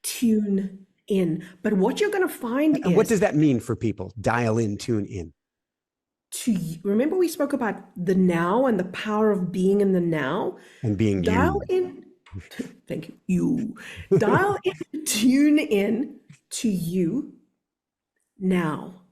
tune in. But what you're going to find is...
What does that mean for people? Dial in, tune in.
Remember we spoke about the now and the power of being in the now?
And being
dial in. Thank you. Dial in, tune in to you now.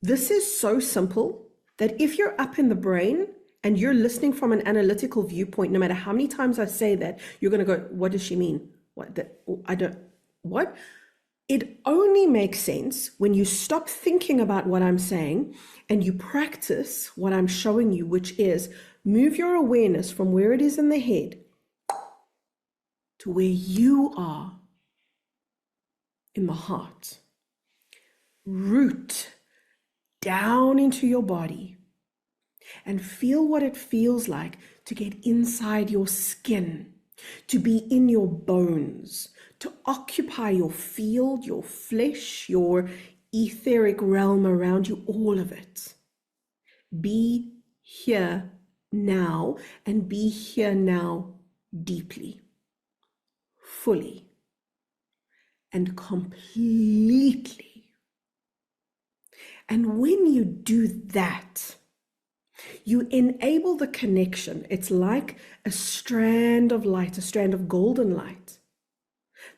This is so simple that if you're up in the brain and you're listening from an analytical viewpoint, no matter how many times I say that, you're going to go, what does she mean? What? It only makes sense when you stop thinking about what I'm saying and you practice what I'm showing you, which is move your awareness from where it is in the head to where you are in the heart. Root down into your body and feel what it feels like to get inside your skin, to be in your bones, to occupy your field, your flesh, your etheric realm around you, all of it. Be here now, and be here now deeply, fully, and completely. And when you do that, you enable the connection. It's like a strand of light, a strand of golden light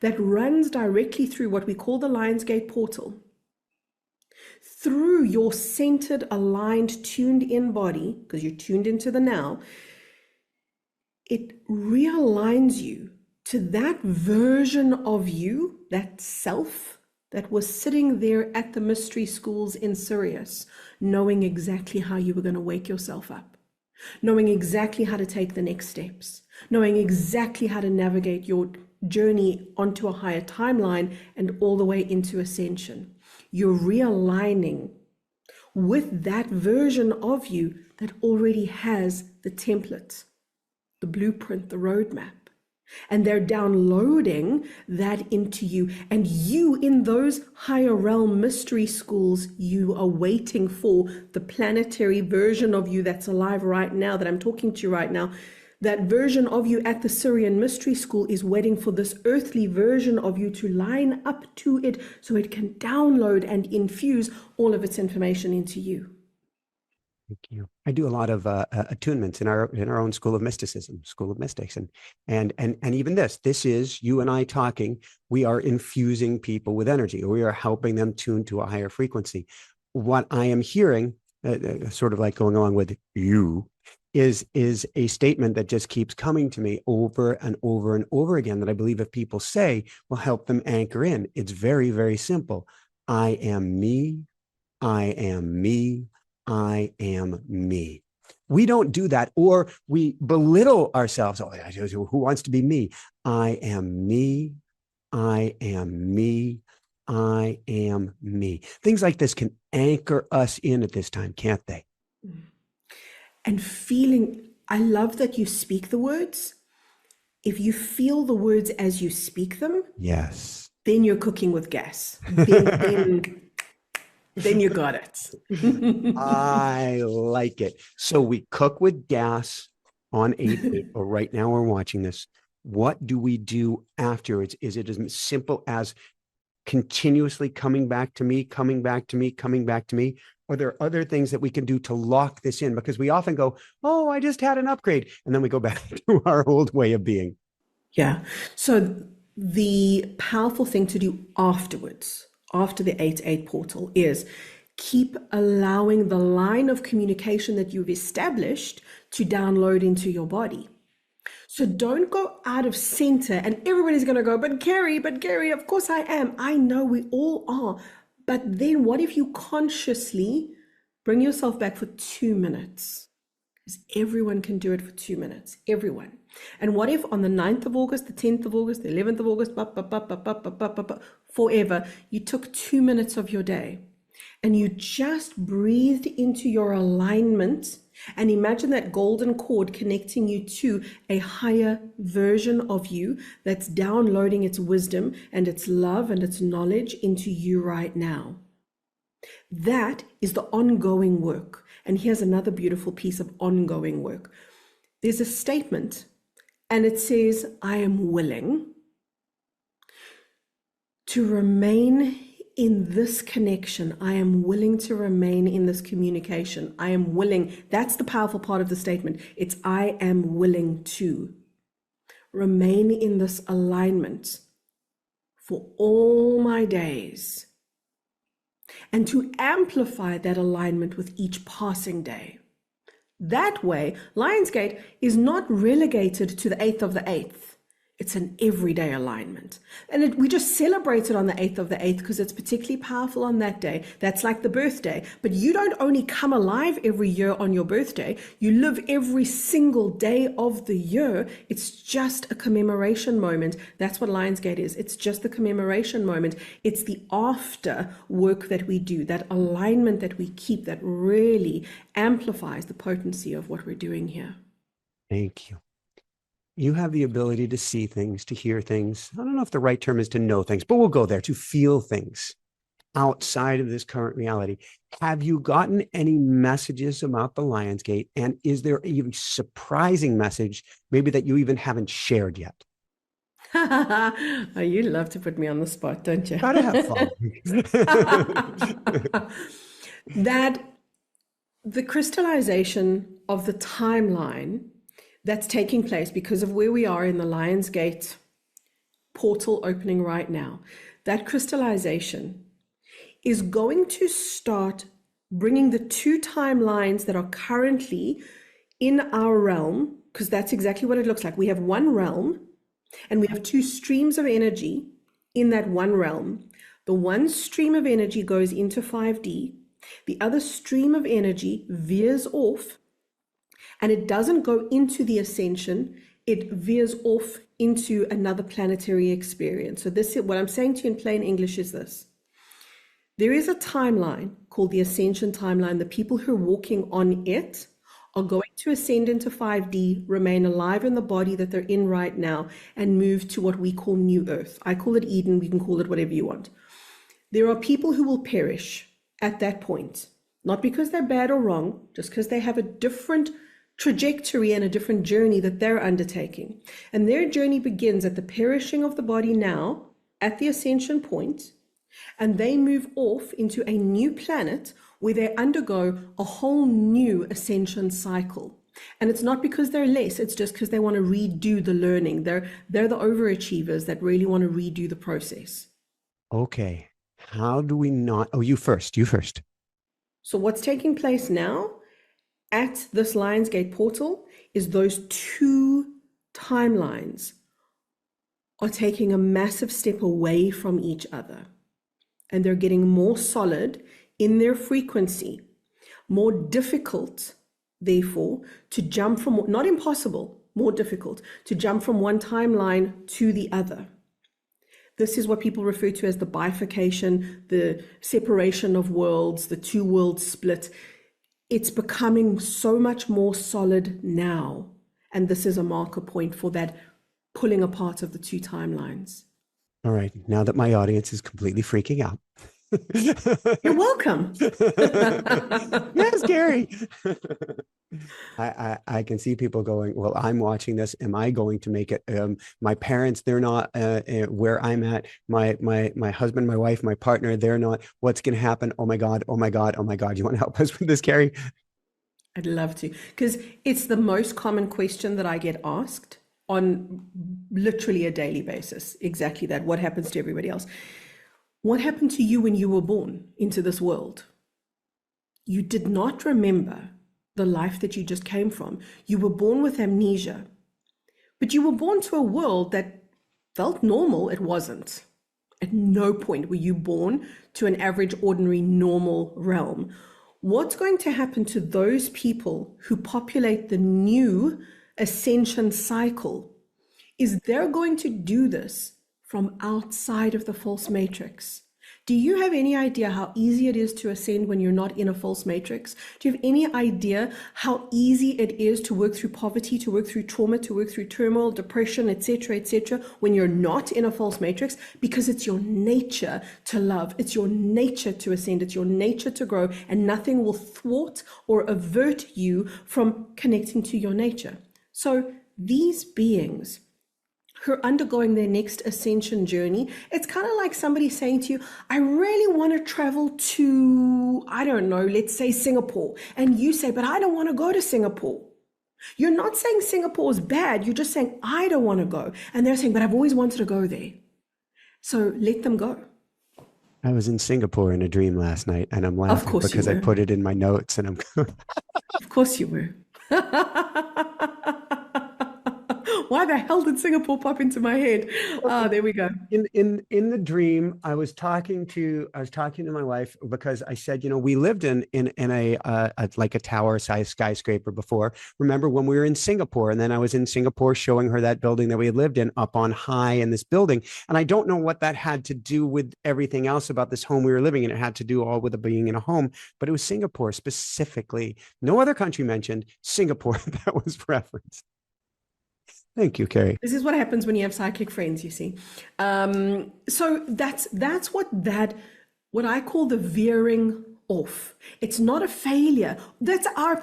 that runs directly through what we call the Lion's Gate portal, through your centered, aligned, tuned in body, because you're tuned into the now. It realigns you to that version of you, that self that was sitting there at the mystery schools in Sirius, knowing exactly how you were going to wake yourself up, knowing exactly how to take the next steps, knowing exactly how to navigate your journey onto a higher timeline and all the way into ascension. You're realigning with that version of you that already has the template, the blueprint, the roadmap. And they're downloading that into you. And you, in those higher realm mystery schools, you are waiting for the planetary version of you that's alive right now, that I'm talking to you right now. That version of you at the Syrian mystery school is waiting for this earthly version of you to line up to it so it can download and infuse all of its information into you.
Thank you. I do a lot of attunements in our own school of mysticism, school of mystics, and even this is you and I talking. We are infusing people with energy, or we are helping them tune to a higher frequency. What I am hearing, sort of like going along with you, is a statement that just keeps coming to me over and over and over again, that I believe if people say will help them anchor in. It's very, very simple. I am me. I am me. I am me. We don't do that, or we belittle ourselves. Oh, who wants to be me? I am me. I am me. I am me. Things like this can anchor us in at this time, can't they?
And feeling, I love that you speak the words. If you feel the words as you speak them,
yes,
then you're cooking with gas. Then you got it.
I like it. So we cook with gas on 8/8, or right now we're watching this. What do we do afterwards? Is it as simple as continuously coming back to me, coming back to me, coming back to me? Or there are other things that we can do to lock this in? Because we often go, oh, I just had an upgrade. And then we go back to our old way of being.
Yeah. So the powerful thing to do afterwards, after the 8/8 portal, is keep allowing the line of communication that you've established to download into your body. So don't go out of center, and everybody's going to go, but Kerry, of course I am. I know we all are. But then what if you consciously bring yourself back for 2 minutes? Because everyone can do it for 2 minutes, everyone. And what if on the 9th of August, the 10th of August, the 11th of August, forever, you took 2 minutes of your day and you just breathed into your alignment, and imagine that golden cord connecting you to a higher version of you that's downloading its wisdom and its love and its knowledge into you right now. That is the ongoing work. And here's another beautiful piece of ongoing work. There's a statement, and it says, I am willing to remain in this connection. I am willing to remain in this communication. I am willing. That's the powerful part of the statement. It's I am willing to remain in this alignment for all my days, and to amplify that alignment with each passing day. That way, Lionsgate is not relegated to the 8th of the 8th. It's an everyday alignment. And we just celebrate it on the 8th of the 8th because it's particularly powerful on that day. That's like the birthday. But you don't only come alive every year on your birthday. You live every single day of the year. It's just a commemoration moment. That's what Lionsgate is. It's just the commemoration moment. It's the after work that we do, that alignment that we keep that really amplifies the potency of what we're doing here.
Thank you. You have the ability to see things, to hear things. I don't know if the right term is to know things, but we'll go there, to feel things outside of this current reality. Have you gotten any messages about the Lionsgate? And is there a surprising message, maybe that you even haven't shared yet?
Oh, you love to put me on the spot, don't you?
Gotta have fun.
That the crystallization of the timeline that's taking place because of where we are in the Lionsgate portal opening right now, that crystallization is going to start bringing the two timelines that are currently in our realm, because that's exactly what it looks like. We have one realm and we have two streams of energy in that one realm. The one stream of energy goes into 5D. The other stream of energy veers off, and it doesn't go into the ascension, it veers off into another planetary experience. So this is what I'm saying to you in plain English is this. There is a timeline called the ascension timeline. The people who are walking on it are going to ascend into 5D, remain alive in the body that they're in right now, and move to what we call New Earth. I call it Eden, we can call it whatever you want. There are people who will perish at that point, not because they're bad or wrong, just because they have a different trajectory and a different journey that they're undertaking. And their journey begins at the perishing of the body now, at the ascension point, and they move off into a new planet where they undergo a whole new ascension cycle. And it's not because they're less, it's just because they want to redo the learning. They're the overachievers that really want to redo the process.
Okay. How do we not? Oh, you first.
So what's taking place now at this Lionsgate portal is those two timelines are taking a massive step away from each other, and they're getting more solid in their frequency, more difficult, therefore, to jump from, not impossible, more difficult to jump from one timeline to the other. This is what people refer to as the bifurcation, the separation of worlds, the two world split. It's becoming so much more solid now. And this is a marker point for that pulling apart of the two timelines.
All right. Now that my audience is completely freaking out.
You're welcome.
Yes, Kerry. I can see people going, well, I'm watching this. Am I going to make it? My parents, they're not where I'm at. My husband, my wife, my partner, they're not. What's going to happen? Oh my God. Oh my God. Oh my God. You want to help us with this, Kerry?
I'd love to, because it's the most common question that I get asked on literally a daily basis. Exactly that. What happens to everybody else? What happened to you when you were born into this world? You did not remember the life that you just came from. You were born with amnesia, but you were born to a world that felt normal. It wasn't. At no point were you born to an average, ordinary, normal realm. What's going to happen to those people who populate the new ascension cycle is they're going to do this from outside of the false matrix. Do you have any idea how easy it is to ascend when you're not in a false matrix? Do you have any idea how easy it is to work through poverty, to work through trauma, to work through turmoil, depression, etc., when you're not in a false matrix? Because it's your nature to love. It's your nature to ascend. It's your nature to grow, and nothing will thwart or avert you from connecting to your nature. So these beings who are undergoing their next ascension journey, it's kind of like somebody saying to you, I really want to travel to, I don't know, let's say Singapore. And you say, but I don't want to go to Singapore. You're not saying Singapore is bad. You're just saying, I don't want to go. And they're saying, but I've always wanted to go there. So let them go.
I was in Singapore in a dream last night, and I'm
Of
laughing
course you
because I
were.
put it in my notes, and I'm
Of course you were. Why the hell did Singapore pop into my head? Ah, there we go.
in the dream. I was talking to my wife because I said, we lived in a like a tower size skyscraper before. Remember when we were in Singapore, and then I was in Singapore showing her that building that we had lived in up on high in this building, and I don't know what that had to do with everything else about this home we were living in. It had to do all with it being in a home, but it was Singapore specifically. No other country mentioned. Singapore that was referenced. Thank you, Kerry.
This is what happens when you have psychic friends, you see. So that's what I call the veering off. It's not a failure. That's our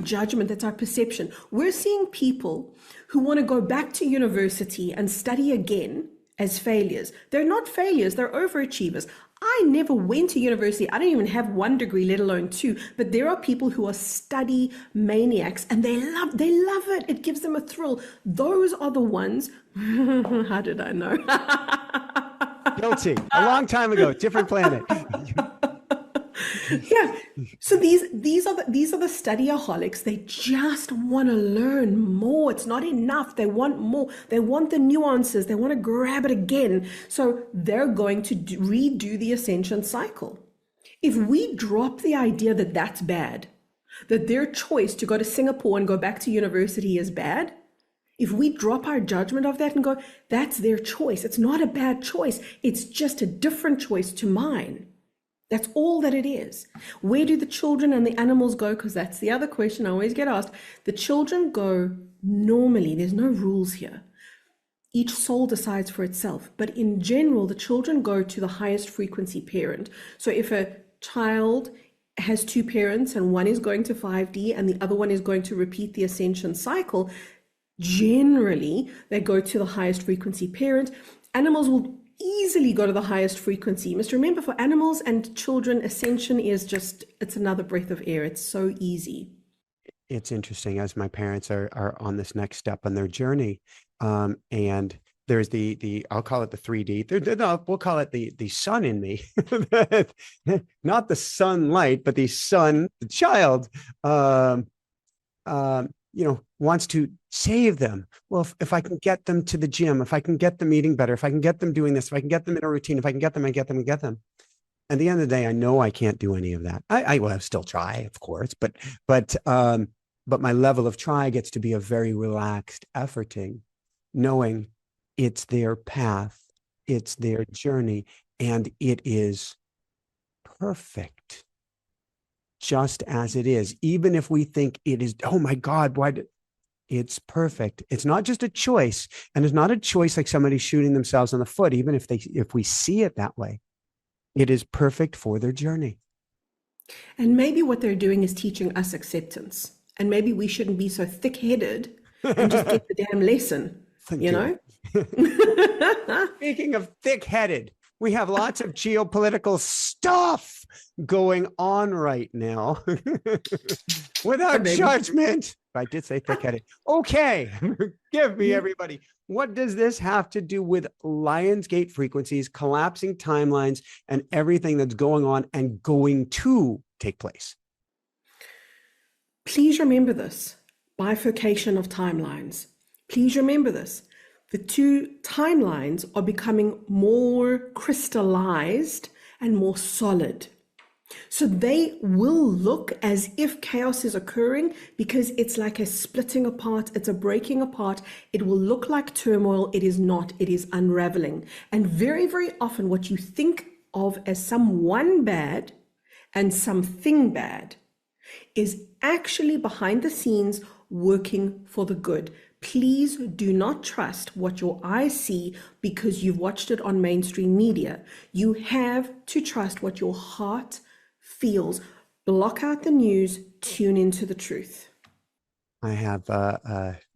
judgment. That's our perception. We're seeing people who want to go back to university and study again as failures. They're not failures. They're overachievers. I never went to university. I don't even have one degree, let alone two. But there are people who are study maniacs, and they love it. It gives them a thrill. Those are the ones. How did I know?
Guilty. A long time ago, different planet.
Yeah. So these are the studyaholics. They just want to learn more. It's not enough. They want more. They want the nuances. They want to grab it again. So they're going to redo the ascension cycle. If we drop the idea that that's bad, that their choice to go to Singapore and go back to university is bad, if we drop our judgment of that and go, that's their choice. It's not a bad choice. It's just a different choice to mine. That's all that it is. Where do the children and the animals go? Because that's the other question I always get asked. The children go normally. There's no rules here. Each soul decides for itself. But in general, the children go to the highest frequency parent. So if a child has two parents and one is going to 5D and the other one is going to repeat the ascension cycle, generally they go to the highest frequency parent. Animals will easily go to the highest frequency. You must remember, for animals and children, ascension is just, it's another breath of air. It's so easy.
It's interesting as my parents are on this next step on their journey. And there's the I'll call it the 3D. No, we'll call it the sun in me. Not the sunlight, but the sun, the child. Wants to save them. Well, if I can get them to the gym, if I can get them eating better, if I can get them doing this, if I can get them in a routine, if I can get them, I get them, I get them. At the end of the day, I know I can't do any of that. I will still try, of course, but my level of try gets to be a very relaxed efforting, knowing it's their path, it's their journey, and it is perfect. Just as it is, even if we think it is, oh my God, it's perfect. It's not just a choice, and it's not a choice like somebody shooting themselves in the foot, even if we see it that way. It is perfect for their journey.
And maybe what they're doing is teaching us acceptance. And maybe we shouldn't be so thick-headed and just get the damn lesson, you know?
Speaking of thick-headed, we have lots of geopolitical stuff going on right now. Without judgment. I did say thick-headed. Okay, give me everybody. What does this have to do with Lionsgate frequencies, collapsing timelines, and everything that's going on and going to take place?
Please remember this. Bifurcation of timelines. Please remember this. The two timelines are becoming more crystallized and more solid. So they will look as if chaos is occurring because it's like a splitting apart, it's a breaking apart. It will look like turmoil. It is not, it is unraveling. And very, very often what you think of as someone bad and something bad is actually behind the scenes working for the good. Please do not trust what your eyes see because you've watched it on mainstream media. You have to trust what your heart feels. Block out the news, tune into the truth.
I have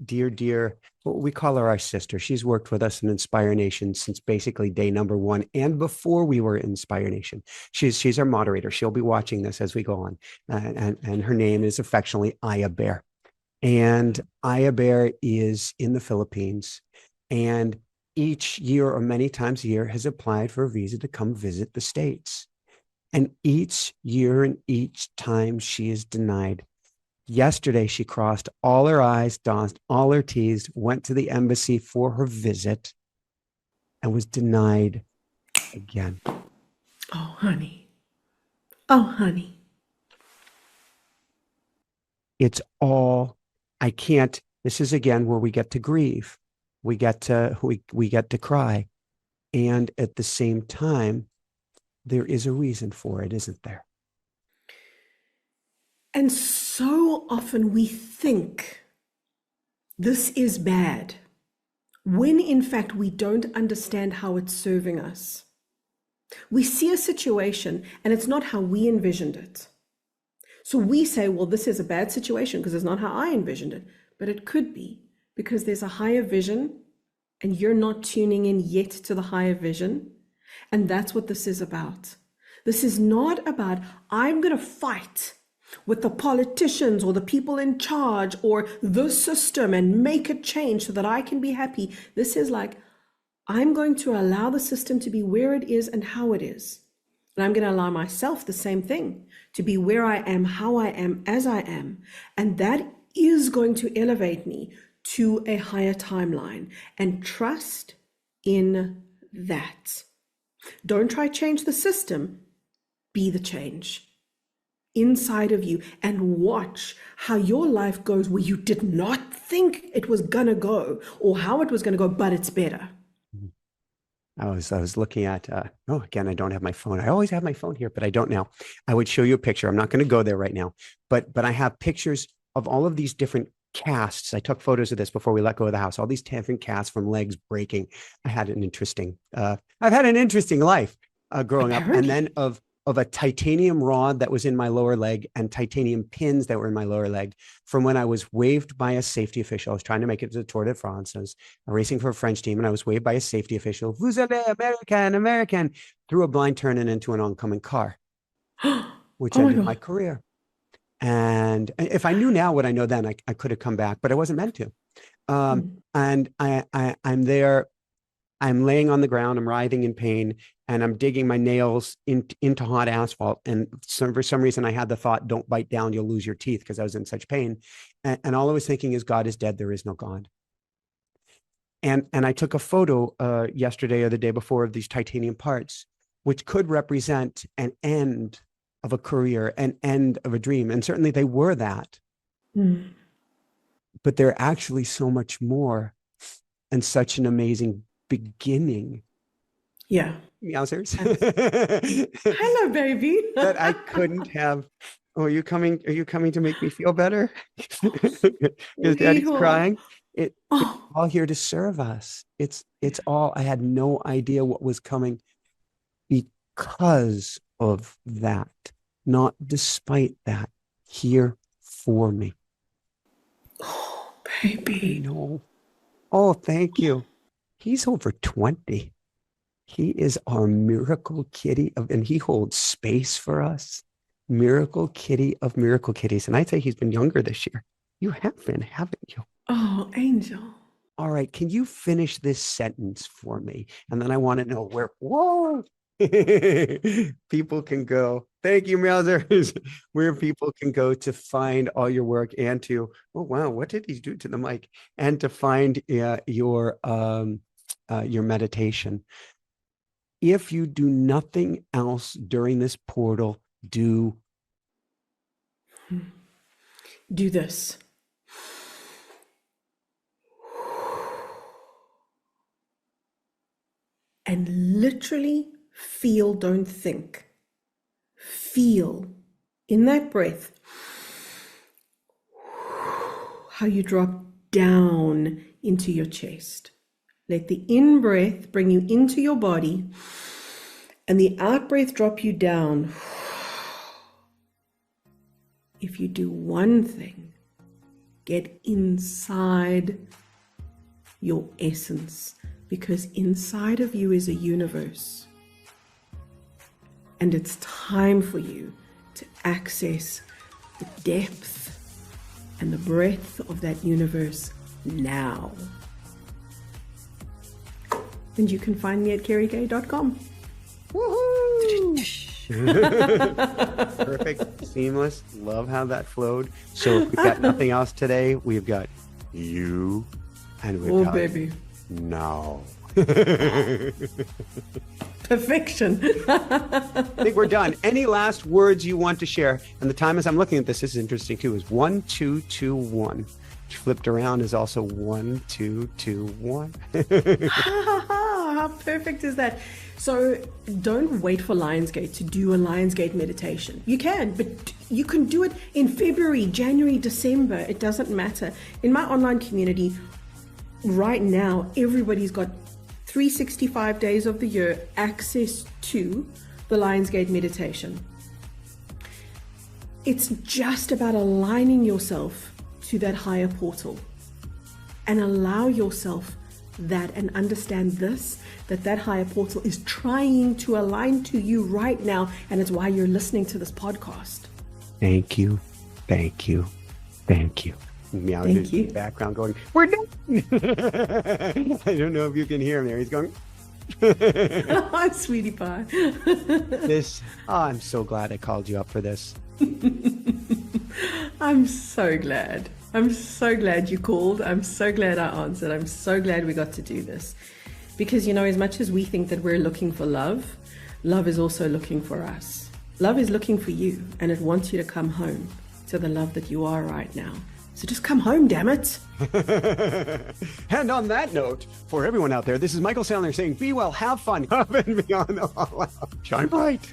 dear, we call her our sister. She's worked with us in Inspire Nation since basically day number one and before we were Inspire Nation. She's our moderator. She'll be watching this as we go on. And her name is affectionately Aya Bear. And Aya Bear is in the Philippines. And each year or many times a year has applied for a visa to come visit the States. And each year and each time she is denied. Yesterday, she crossed all her I's, dotted all her T's, went to the embassy for her visit, and was denied again.
Oh, honey. Oh, honey.
It's all, I can't, this is again where we get to grieve. We get to cry. And at the same time, there is a reason for it, isn't there?
And so often we think this is bad, when in fact we don't understand how it's serving us. We see a situation and it's not how we envisioned it. So we say, well, this is a bad situation because it's not how I envisioned it. But it could be because there's a higher vision and you're not tuning in yet to the higher vision. And that's what this is about. This is not about, I'm going to fight with the politicians or the people in charge or the system and make a change so that I can be happy. This is like, I'm going to allow the system to be where it is and how it is. And I'm going to allow myself the same thing, to be where I am, how I am, as I am. And that is going to elevate me to a higher timeline, and trust in that. Don't try to change the system. Be the change inside of you, and watch how your life goes where you did not think it was gonna go or how it was gonna go, but it's better.
I was looking at, again, I don't have my phone. I always have my phone here, but I don't now. I would show you a picture. I'm not going to go there right now, but I have pictures of all of these different casts. I took photos of this before we let go of the house, all these different casts from legs breaking. I've had an interesting life growing up, and then of a titanium rod that was in my lower leg and titanium pins that were in my lower leg from when I was waved by a safety official. I was trying to make it to the Tour de France. I was racing for a French team, and I was waved by a safety official, "Vous allez, American," through a blind turn and into an oncoming car, which ended my career. And if I knew now what I know then, I could have come back, but I wasn't meant to. And I'm there. I'm laying on the ground, I'm writhing in pain, and I'm digging my nails into hot asphalt. And for some reason, I had the thought, don't bite down, you'll lose your teeth, because I was in such pain. And all I was thinking is, God is dead, there is no God. And I took a photo yesterday or the day before of these titanium parts, which could represent an end of a career, an end of a dream. And certainly they were that. But they're actually so much more, and such an amazing beginning.
Yeah.
Meowsers.
Hello, baby.
That I couldn't have. Oh, are you coming to make me feel better? Is Daddy's crying? It's all here to serve us. It's all, I had no idea what was coming because of that, not despite that, here for me.
Oh, baby.
No. Oh, thank you. He's over 20. He is our miracle kitty and he holds space for us. Miracle kitty of miracle kitties. And I'd say he's been younger this year. You have been, haven't you?
Oh, Angel. All
right. Can you finish this sentence for me? And then I want to know where people can go. Thank you, Meowsers. Where people can go to find all your work and to, oh, wow, what did he do to the mic? And to find your meditation. If you do nothing else during this portal, do
this. And literally feel, don't think. Feel in that breath how you drop down into your chest. Let the in-breath bring you into your body and the out-breath drop you down. If you do one thing, get inside your essence, because inside of you is a universe. And it's time for you to access the depth and the breadth of that universe now. And you can find me at kerryk.com.
Woohoo! Perfect, seamless. Love how that flowed. So if we've got nothing else today, we've got you and we've got
baby.
now.
Perfection.
I think we're done. Any last words you want to share? And the time as I'm looking at this is interesting too, is 1, 2, 2, 1. Which flipped around is also 1, 2, 2, 1.
How perfect is that? So don't wait for Lionsgate to do a Lionsgate meditation. You can, but you can do it in February, January, December. It doesn't matter. In my online community, right now, everybody's got 365 days of the year access to the Lionsgate meditation. It's just about aligning yourself to that higher portal and allow yourself that and understand this, that higher portal is trying to align to you right now, and it's why you're listening to this podcast.
Thank you, thank you, thank you. Meow in the background going, we're done. I don't know if you can hear him there. He's going.
Oh, sweetie pie.
I'm so glad I called you up for this.
I'm so glad. I'm so glad you called. I'm so glad I answered. I'm so glad we got to do this. Because, as much as we think that we're looking for love, love is also looking for us. Love is looking for you, and it wants you to come home to the love that you are right now. So just come home, damn it.
And on that note, for everyone out there, this is Michael Sandler saying, be well, have fun, up and beyond all out. Shine bright.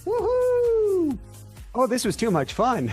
Woohoo! Oh, this was too much fun.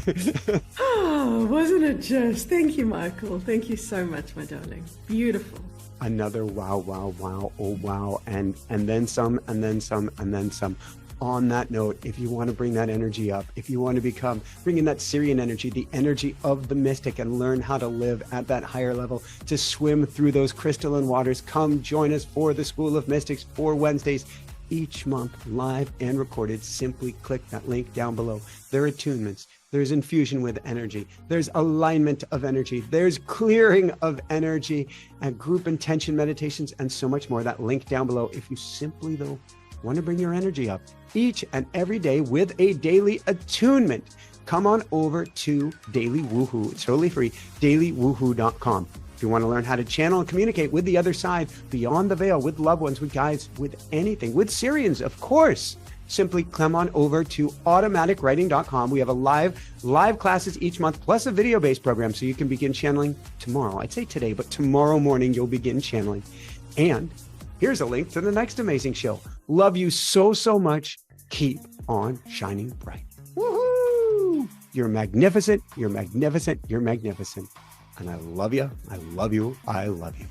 Oh, wasn't it just? Thank you, Michael. Thank you so much, my darling. Beautiful.
Another wow, wow, wow, oh wow, and then some, and then some, and then some. On that note, if you want to bring that energy up, if you want to bring in that Syrian energy, the energy of the mystic, and learn how to live at that higher level, to swim through those crystalline waters, come join us for the School of Mystics 4 Wednesdays each month, live and recorded. Simply click that link down below. There are attunements. There's infusion with energy. There's alignment of energy. There's clearing of energy and group intention meditations and so much more. That link down below. If you simply, though, want to bring your energy up each and every day with a daily attunement, come on over to Daily Woohoo. It's totally free, dailywoohoo.com. If you want to learn how to channel and communicate with the other side, beyond the veil, with loved ones, with guides, with anything, with Syrians, of course, simply come on over to automaticwriting.com. We have a live classes each month, plus a video-based program, so you can begin channeling tomorrow. I'd say today, but tomorrow morning you'll begin channeling. And here's a link to the next amazing show. Love you so, so much. Keep on shining bright. Woohoo! You're magnificent. You're magnificent. You're magnificent. And I love you. I love you. I love you.